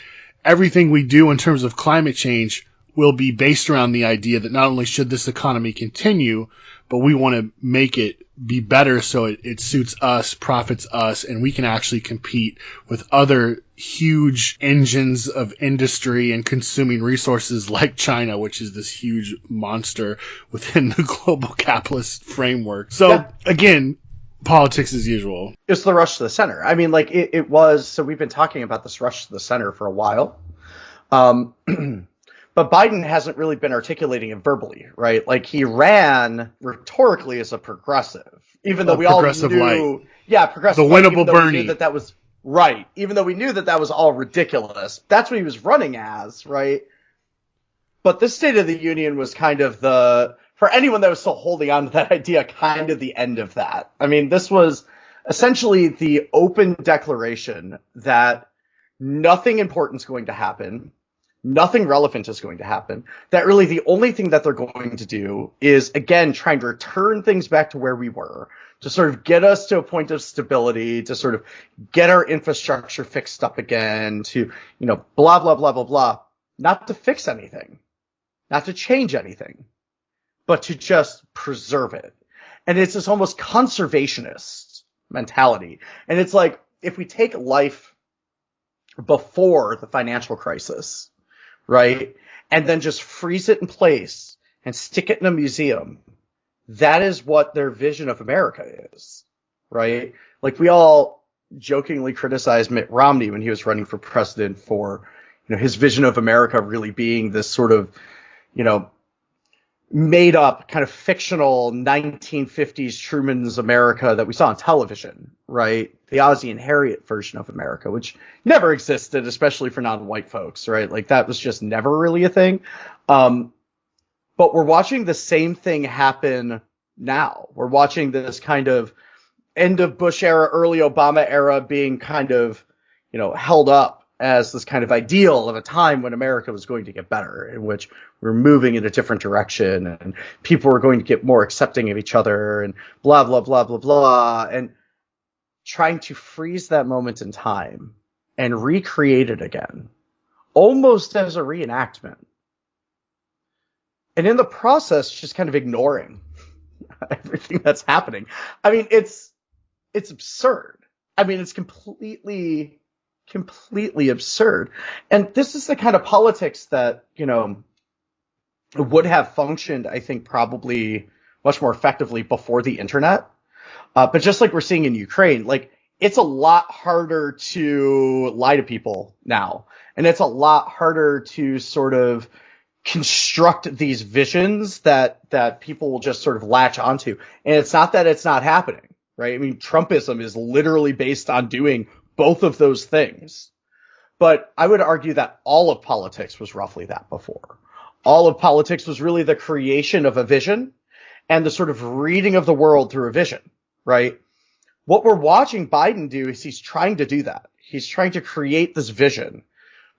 everything we do in terms of climate change will be based around the idea that not only should this economy continue, but we want to make it be better so it suits us, profits us, and we can actually compete with other huge engines of industry and consuming resources like China, which is this huge monster within the global capitalist framework. So again, politics as usual. It's the rush to the center. I mean, like it was, so we've been talking about this rush to the center for a while. But Biden hasn't really been articulating it verbally, right? Like he ran rhetorically as a progressive, even though we all knew, light. Yeah, progressive, the winnable Bernie. That was right. Even though we knew that was all ridiculous, that's what he was running as, right? But this State of the Union was kind of for anyone that was still holding on to that idea, kind of the end of that. I mean, this was essentially the open declaration that nothing important is going to happen. Nothing relevant is going to happen. That really the only thing that they're going to do is, again, trying to return things back to where we were, to sort of get us to a point of stability, to sort of get our infrastructure fixed up again, to, blah, blah, blah, blah, blah. Not to fix anything, not to change anything, but to just preserve it. And it's this almost conservationist mentality. And it's like, if we take life before the financial crisis, right, and then just freeze it in place and stick it in a museum, that is what their vision of America is, right? Like we all jokingly criticized Mitt Romney when he was running for president for, his vision of America really being this sort of, made up kind of fictional 1950s Truman's America that we saw on television, right? The Ozzie and Harriet version of America, which never existed, especially for non-white folks, right? Like that was just never really a thing. But we're watching the same thing happen now. We're watching this kind of end of Bush era, early Obama era being kind of, held up as this kind of ideal of a time when America was going to get better, in which we're moving in a different direction and people were going to get more accepting of each other and blah, blah, blah, blah, blah. And trying to freeze that moment in time and recreate it again, almost as a reenactment. And in the process, just kind of ignoring everything that's happening. I mean, it's absurd. I mean, it's completely absurd. And this is the kind of politics that, would have functioned, I think, probably much more effectively before the internet. But just like we're seeing in Ukraine, like it's a lot harder to lie to people now. And it's a lot harder to sort of construct these visions that people will just sort of latch onto. And it's not that it's not happening, right? I mean, Trumpism is literally based on doing both of those things. But I would argue that all of politics was roughly that before. All of politics was really the creation of a vision and the sort of reading of the world through a vision, right? What we're watching Biden do is he's trying to do that. He's trying to create this vision.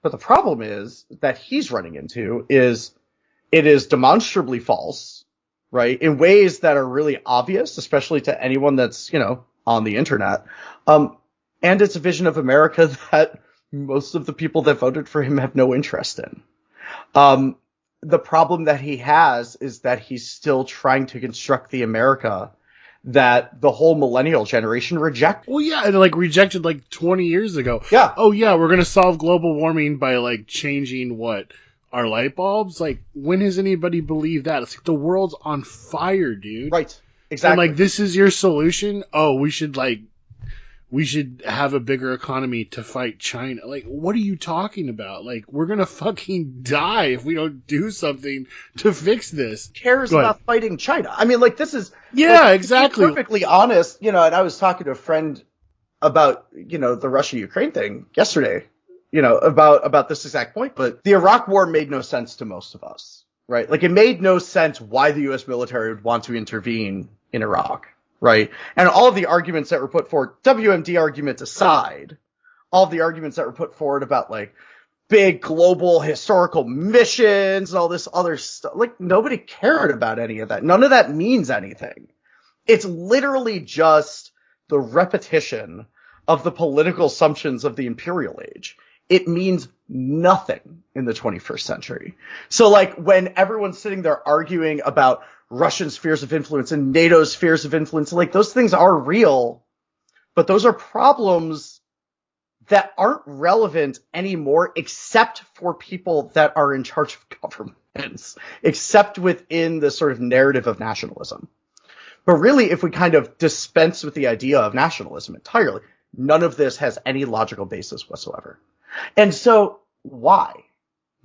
But the problem is that he's running into is it is demonstrably false, right? In ways that are really obvious, especially to anyone that's, on the internet. And it's a vision of America that most of the people that voted for him have no interest in. The problem that he has is that he's still trying to construct the America that the whole millennial generation rejected. Well, yeah, and rejected 20 years ago. Yeah. Oh, yeah, we're going to solve global warming by changing what? Our light bulbs? When has anybody believed that? It's the world's on fire, dude. Right. Exactly. And this is your solution? Oh, we should have a bigger economy to fight China. What are you talking about? We're going to fucking die if we don't do something to fix this. Who cares about fighting China? I mean, this is... Yeah, exactly. To be perfectly honest, and I was talking to a friend about, the Russia-Ukraine thing yesterday, about this exact point. But the Iraq War made no sense to most of us, right? It made no sense why the U.S. military would want to intervene in Iraq. Right. And all of the arguments that were put forward, WMD arguments aside, all of the arguments that were put forward about big global historical missions and all this other stuff, nobody cared about any of that. None of that means anything. It's literally just the repetition of the political assumptions of the imperial age. It means nothing in the 21st century. So when everyone's sitting there arguing about Russian spheres of influence and NATO spheres of influence. Like, those things are real, but those are problems that aren't relevant anymore, except for people that are in charge of governments, except within the sort of narrative of nationalism. But really, if we kind of dispense with the idea of nationalism entirely, none of this has any logical basis whatsoever. And so why,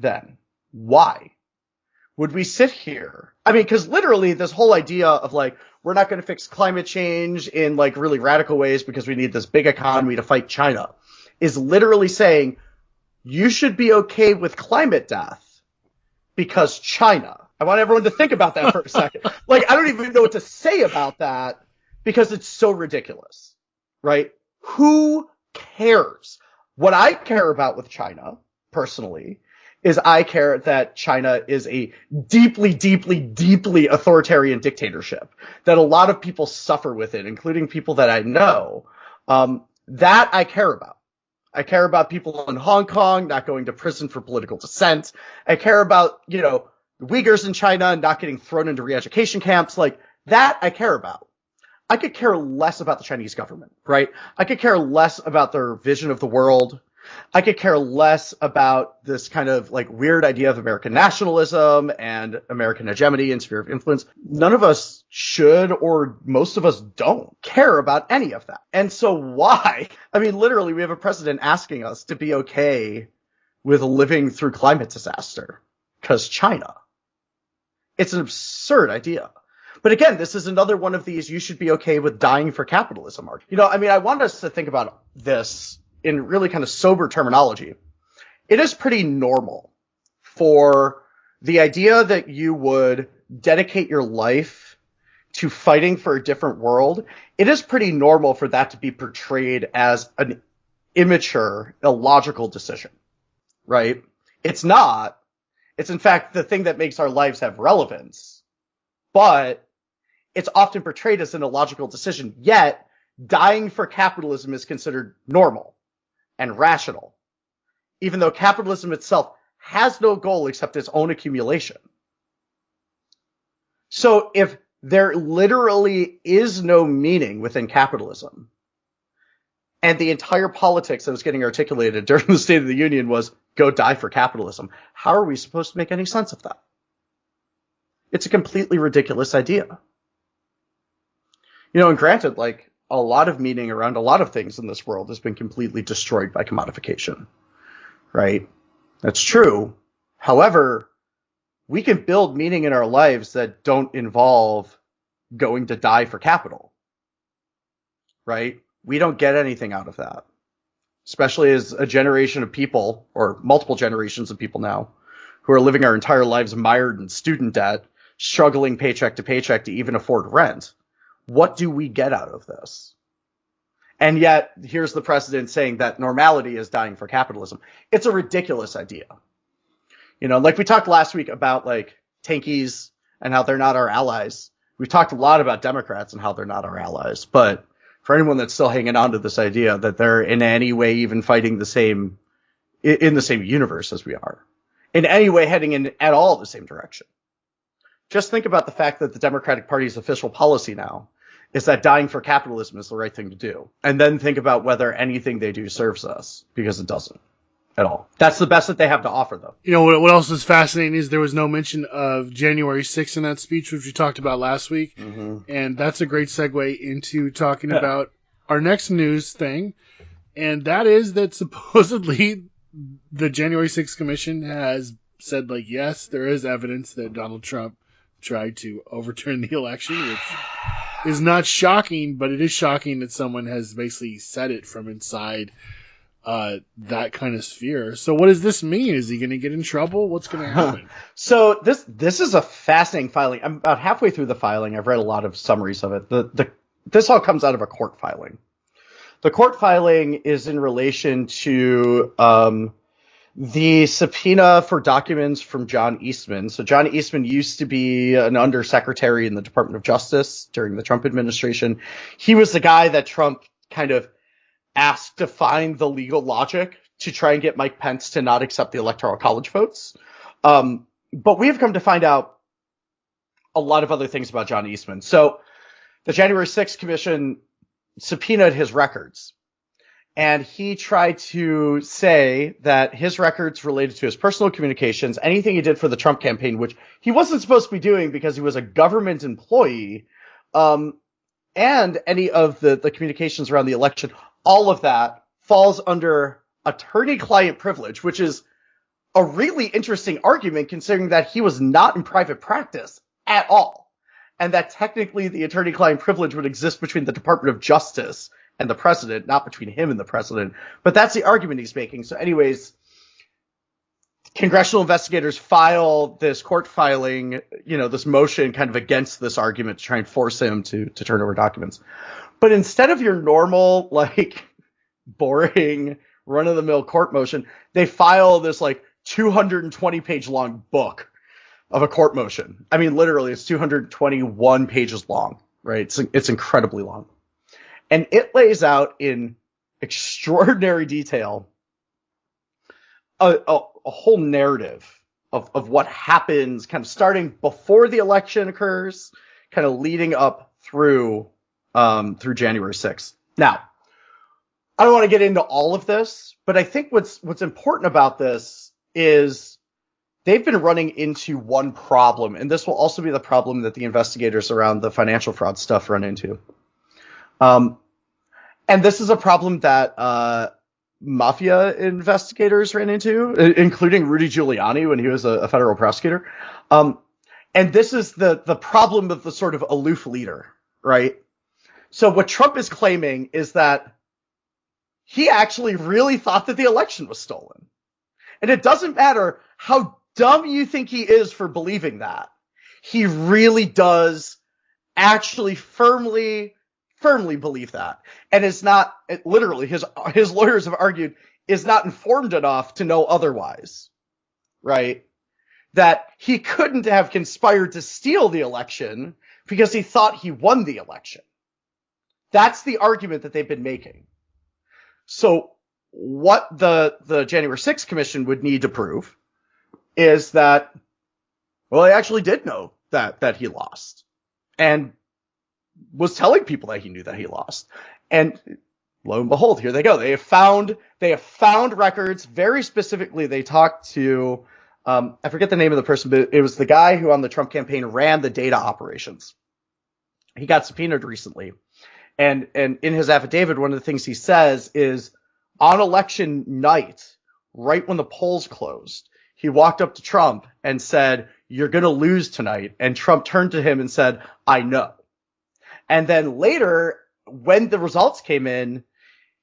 then? Why would we sit here? I mean, because literally this whole idea of like, we're not going to fix climate change in like really radical ways because we need this big economy to fight China is literally saying you should be okay with climate death because China. I want everyone to think about that for a second. Like, I don't even know what to say about that because it's so ridiculous, right? Who cares? What I care about with China, personally, is I care that China is a deeply, deeply, deeply authoritarian dictatorship, that a lot of people suffer with it, including people that I know. That I care about. I care about people in Hong Kong not going to prison for political dissent. I care about, you know, the Uyghurs in China not getting thrown into re-education camps. Like, that I care about. I could care less about the Chinese government, right? I could care less about their vision of the world. I could care less about this kind of like weird idea of American nationalism and American hegemony and sphere of influence. None of us should, or most of us don't care about any of that. And so why? I mean, literally, we have a president asking us to be okay with living through climate disaster because China. It's an absurd idea. But again, this is another one of these you should be okay with dying for capitalism arguments. You know, I mean, I want us to think about this in really kind of sober terminology. It is pretty normal for the idea that you would dedicate your life to fighting for a different world. It is pretty normal for that to be portrayed as an immature, illogical decision, right? It's not. It's in fact the thing that makes our lives have relevance, but it's often portrayed as an illogical decision. Yet dying for capitalism is considered normal and rational, even though capitalism itself has no goal except its own accumulation. So if there literally is no meaning within capitalism, and the entire politics that was getting articulated during the State of the Union was go die for capitalism, how are we supposed to make any sense of that? It's a completely ridiculous idea. You know, and granted, like, a lot of meaning around a lot of things in this world has been completely destroyed by commodification, right? That's true. However, we can build meaning in our lives that don't involve going to die for capital, right? We don't get anything out of that, especially as a generation of people, or multiple generations of people now, who are living our entire lives mired in student debt, struggling paycheck to even afford rent. What do we get out of this? And yet, here's the president saying that normality is dying for capitalism. It's a ridiculous idea. You know, like we talked last week about like tankies and how they're not our allies. We've talked a lot about Democrats and how they're not our allies. But for anyone that's still hanging on to this idea that they're in any way even fighting in the same universe as we are, in any way heading in at all the same direction, just think about the fact that the Democratic Party's official policy now is that dying for capitalism is the right thing to do. And then think about whether anything they do serves us, because it doesn't at all. That's the best that they have to offer, though. You know, what else is fascinating is there was no mention of January 6th in that speech, which we talked about last week. Mm-hmm. And that's a great segue into talking about our next news thing. And that is that supposedly the January 6th Commission has said, like, yes, there is evidence that Donald Trump tried to overturn the election, which is not shocking, but it is shocking that someone has basically said it from inside that kind of sphere. So what does this mean? Is he going to get in trouble? What's going to happen? So this is a fascinating filing. I'm about halfway through the filing. I've read a lot of summaries of it. This all comes out of a court filing. The court filing is in relation to the subpoena for documents from John Eastman. So John Eastman used to be an undersecretary in the Department of Justice during the Trump administration. He was the guy that Trump kind of asked to find the legal logic to try and get Mike Pence to not accept the Electoral College votes. But we have come to find out a lot of other things about John Eastman. So the January 6th Commission subpoenaed his records. And he tried to say that his records related to his personal communications, anything he did for the Trump campaign, which he wasn't supposed to be doing because he was a government employee, and any of the communications around the election, all of that falls under attorney-client privilege, which is a really interesting argument considering that he was not in private practice at all. And that technically the attorney-client privilege would exist between the Department of Justice and the president, not between him and the president. But that's the argument he's making. So anyways, congressional investigators file this court filing, this motion kind of against this argument to try and force him to turn over documents. But instead of your normal, boring, run-of-the-mill court motion, they file this, 220-page long book of a court motion. I mean, literally, it's 221 pages long, right? It's incredibly long. And it lays out in extraordinary detail a whole narrative of what happens kind of starting before the election occurs, kind of leading up through January 6th. Now, I don't want to get into all of this, but I think what's important about this is they've been running into one problem, and this will also be the problem that the investigators around the financial fraud stuff run into. And this is a problem that mafia investigators ran into, including Rudy Giuliani when he was a federal prosecutor. And this is the problem of the sort of aloof leader, right? So what Trump is claiming is that he actually really thought that the election was stolen. And it doesn't matter how dumb you think he is for believing that. He really does actually firmly believe that. And is not, literally, his lawyers have argued, is not informed enough to know otherwise, right? That he couldn't have conspired to steal the election because he thought he won the election. That's the argument that they've been making. So what the January 6th Commission would need to prove is that, well, he actually did know that he lost and was telling people that he knew that he lost. And lo and behold, here they go. They have found records. Very specifically, they talked to, I forget the name of the person, but it was the guy who on the Trump campaign ran the data operations. He got subpoenaed recently. And in his affidavit, one of the things he says is on election night, right when the polls closed, he walked up to Trump and said, "You're going to lose tonight." And Trump turned to him and said, "I know." And then later, when the results came in,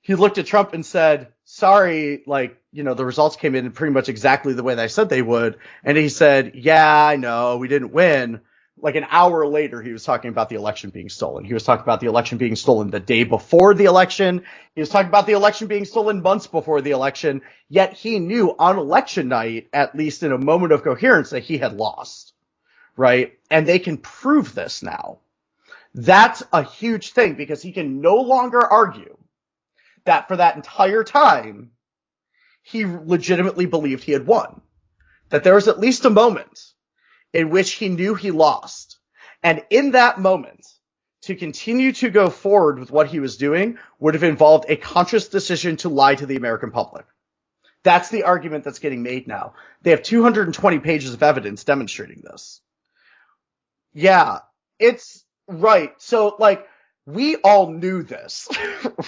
he looked at Trump and said, "Sorry, the results came in pretty much exactly the way that I said they would." And he said, "Yeah, I know, we didn't win." Like an hour later, he was talking about the election being stolen. He was talking about the election being stolen the day before the election. He was talking about the election being stolen months before the election. Yet he knew on election night, at least in a moment of coherence, that he had lost, right? And they can prove this now. That's a huge thing because he can no longer argue that for that entire time, he legitimately believed he had won. That there was at least a moment in which he knew he lost. And in that moment, to continue to go forward with what he was doing would have involved a conscious decision to lie to the American public. That's the argument that's getting made now. They have 220 pages of evidence demonstrating this. Yeah, it's right. So, we all knew this,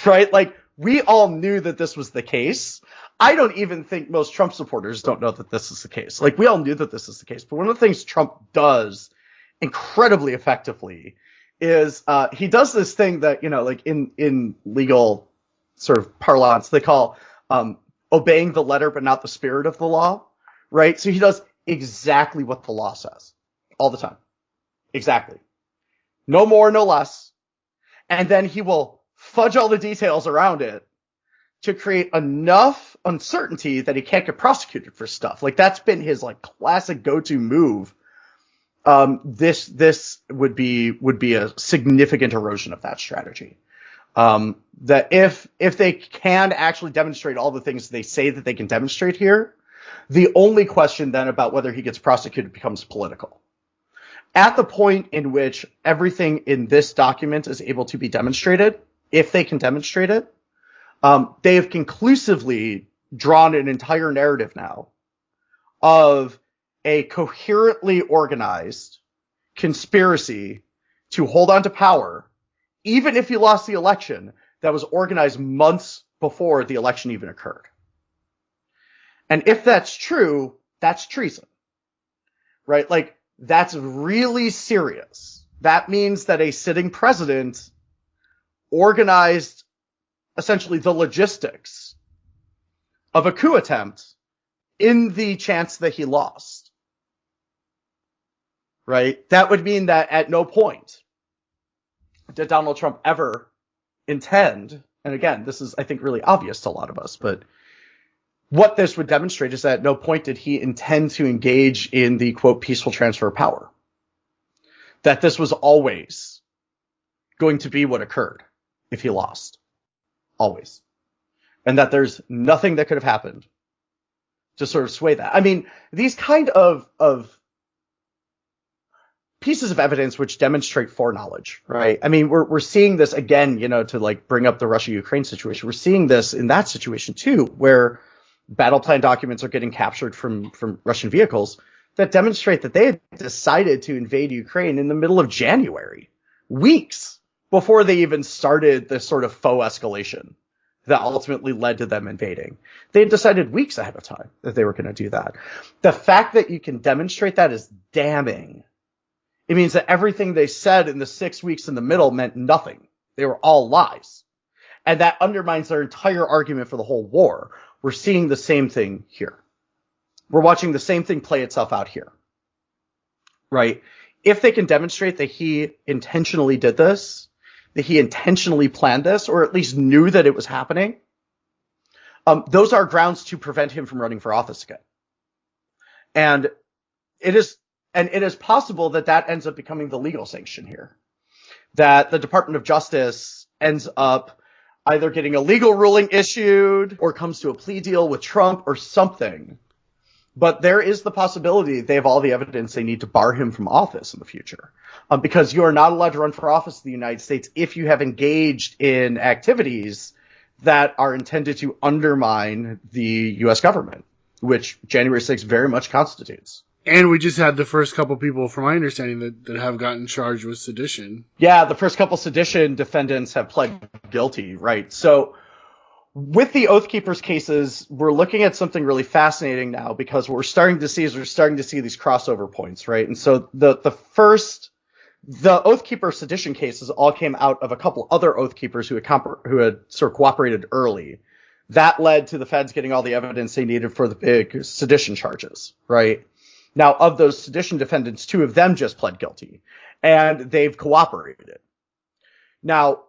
right? We all knew that this was the case. I don't even think most Trump supporters don't know that this is the case. We all knew that this is the case. But one of the things Trump does incredibly effectively is he does this thing that, in legal sort of parlance, they call obeying the letter but not the spirit of the law, right? So he does exactly what the law says all the time. Exactly. No more, no less. And then he will fudge all the details around it to create enough uncertainty that he can't get prosecuted for stuff. That's been his classic go-to move. This would be a significant erosion of that strategy. That if they can actually demonstrate all the things they say that they can demonstrate here, the only question then about whether he gets prosecuted becomes political. at the point in which everything in this document is able to be demonstrated, if they can demonstrate it, they have conclusively drawn an entire narrative now of a coherently organized conspiracy to hold on to power, even if you lost the election, that was organized months before the election even occurred. And if that's true, that's treason, right? Like, that's really serious. That means that a sitting president organized essentially the logistics of a coup attempt in the chance that he lost, right? That would mean that at no point did Donald Trump ever intend, and again, this is, I think, really obvious to a lot of us, but what this would demonstrate is that at no point did he intend to engage in the, quote, peaceful transfer of power. That this was always going to be what occurred if he lost. Always. And that there's nothing that could have happened to sort of sway that. I mean, these kind of pieces of evidence which demonstrate foreknowledge, right? I mean, we're seeing this again, you know, to like bring up the Russia-Ukraine situation. We're seeing this in that situation too, where battle plan documents are getting captured from Russian vehicles that demonstrate that they had decided to invade Ukraine in the middle of January, weeks before they even started this sort of faux escalation that ultimately led to them invading. They had decided weeks ahead of time that they were going to do that. The fact that you can demonstrate that is damning. It means that everything they said in the 6 weeks in the middle meant nothing. They were all lies. And that undermines their entire argument for the whole war. We're seeing the same thing here. We're watching the same thing play itself out here, right? If they can demonstrate that he intentionally did this, that he intentionally planned this, or at least knew that it was happening, those are grounds to prevent him from running for office again. And it is possible that that ends up becoming the legal sanction here, that the Department of Justice ends up either getting a legal ruling issued or comes to a plea deal with Trump or something. But there is the possibility they have all the evidence they need to bar him from office in the future. Because you are not allowed to run for office in the United States if you have engaged in activities that are intended to undermine the U.S. government, which January 6th very much constitutes. And we just had the first couple people, from my understanding, that have gotten charged with sedition. Yeah, the first couple sedition defendants have pled guilty, right? So with the Oath Keepers cases, we're looking at something really fascinating now, because what we're starting to see is these crossover points, right? And so the Oath Keeper sedition cases all came out of a couple other Oath Keepers who had sort of cooperated early. That led to the feds getting all the evidence they needed for the big sedition charges, right? Now, of those sedition defendants, 2 of them just pled guilty, and they've cooperated. Now,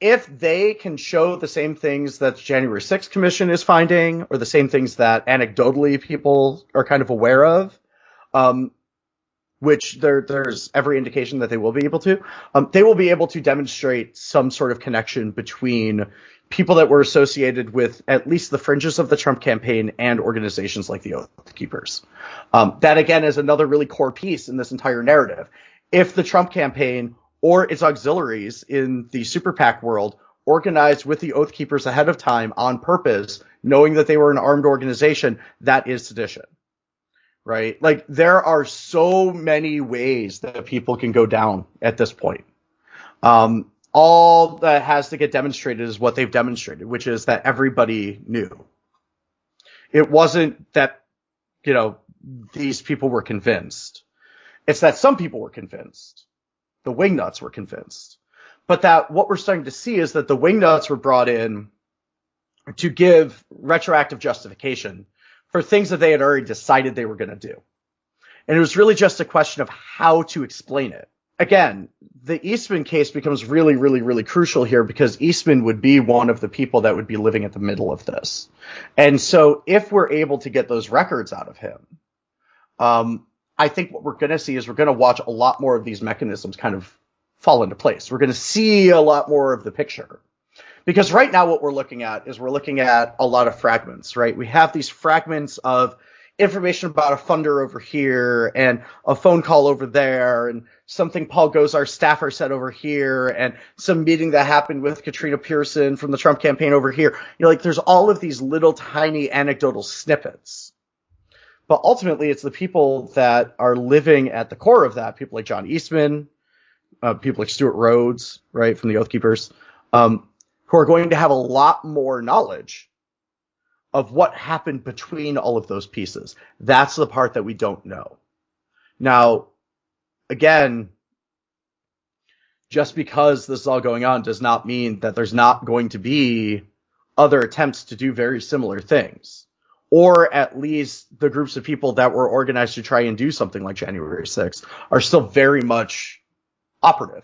if they can show the same things that the January 6th Commission is finding, or the same things that anecdotally people are kind of aware of, which there's every indication that they will be able to, they will be able to demonstrate some sort of connection between people that were associated with at least the fringes of the Trump campaign and organizations like the Oath Keepers. That, again, is another really core piece in this entire narrative. If the Trump campaign or its auxiliaries in the super PAC world organized with the Oath Keepers ahead of time on purpose, knowing that they were an armed organization, that is sedition, right? Like, there are so many ways that people can go down at this point. All that has to get demonstrated is what they've demonstrated, which is that everybody knew. It wasn't that, you know, these people were convinced. It's that some people were convinced. The wingnuts were convinced. But that what we're starting to see is that the wingnuts were brought in to give retroactive justification for things that they had already decided they were going to do. And it was really just a question of how to explain it. Again, the Eastman case becomes really, really, really crucial here, because Eastman would be one of the people that would be living at the middle of this. And so if we're able to get those records out of him, I think what we're going to see is we're going to watch a lot more of these mechanisms kind of fall into place. We're going to see a lot more of the picture. Because right now what we're looking at is we're looking at a lot of fragments, right? We have these fragments of information about a funder over here and a phone call over there and something Paul Gosar staffer said over here and some meeting that happened with Katrina Pearson from the Trump campaign over here. Like there's all of these little tiny anecdotal snippets. But ultimately, it's the people that are living at the core of that, people like John Eastman, people like Stuart Rhodes, right, from the Oath Keepers, who are going to have a lot more knowledge of what happened between all of those pieces. That's the part that we don't know. Now, again, just because this is all going on does not mean that there's not going to be other attempts to do very similar things. Or at least the groups of people that were organized to try and do something like January 6th are still very much operative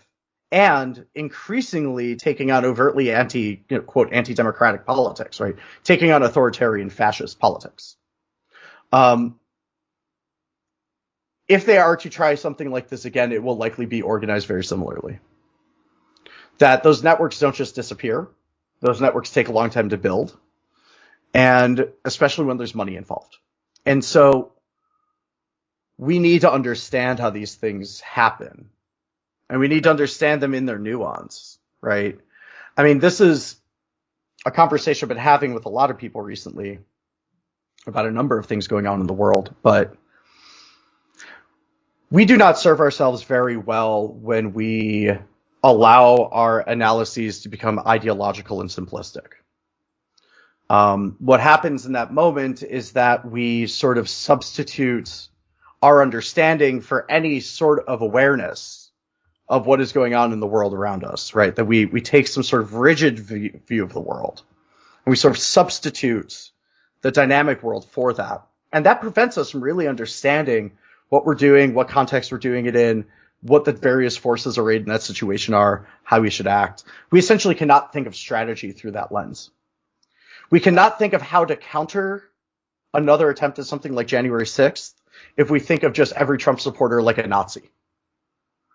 and increasingly taking on overtly quote, anti-democratic politics, right? Taking on authoritarian fascist politics. If they are to try something like this again, it will likely be organized very similarly. That those networks don't just disappear. Those networks take a long time to build. And especially when there's money involved. And so we need to understand how these things happen. And we need to understand them in their nuance, right? I mean, this is a conversation I've been having with a lot of people recently about a number of things going on in the world. But we do not serve ourselves very well when we allow our analyses to become ideological and simplistic. What happens in that moment is that we sort of substitute our understanding for any sort of awareness of what is going on in the world around us, right? That we take some sort of rigid view of the world and we sort of substitute the dynamic world for that. And that prevents us from really understanding what we're doing, what context we're doing it in, what the various forces arrayed in that situation are, how we should act. We essentially cannot think of strategy through that lens. We cannot think of how to counter another attempt at something like January 6th if we think of just every Trump supporter like a Nazi.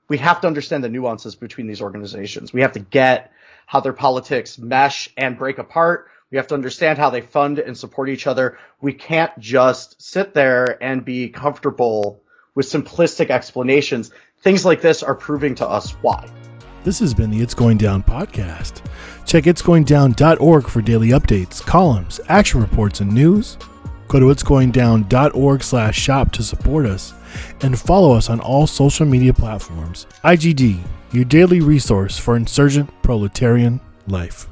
We have to understand the nuances between these organizations. We have to get how their politics mesh and break apart. We have to understand how they fund and support each other. We can't just sit there and be comfortable with simplistic explanations. Things like this are proving to us why. This has been the It's Going Down podcast. Check itsgoingdown.org for daily updates, columns, action reports, and news. Go to itsgoingdown.org/shop to support us and follow us on all social media platforms. IGD, your daily resource for insurgent proletarian life.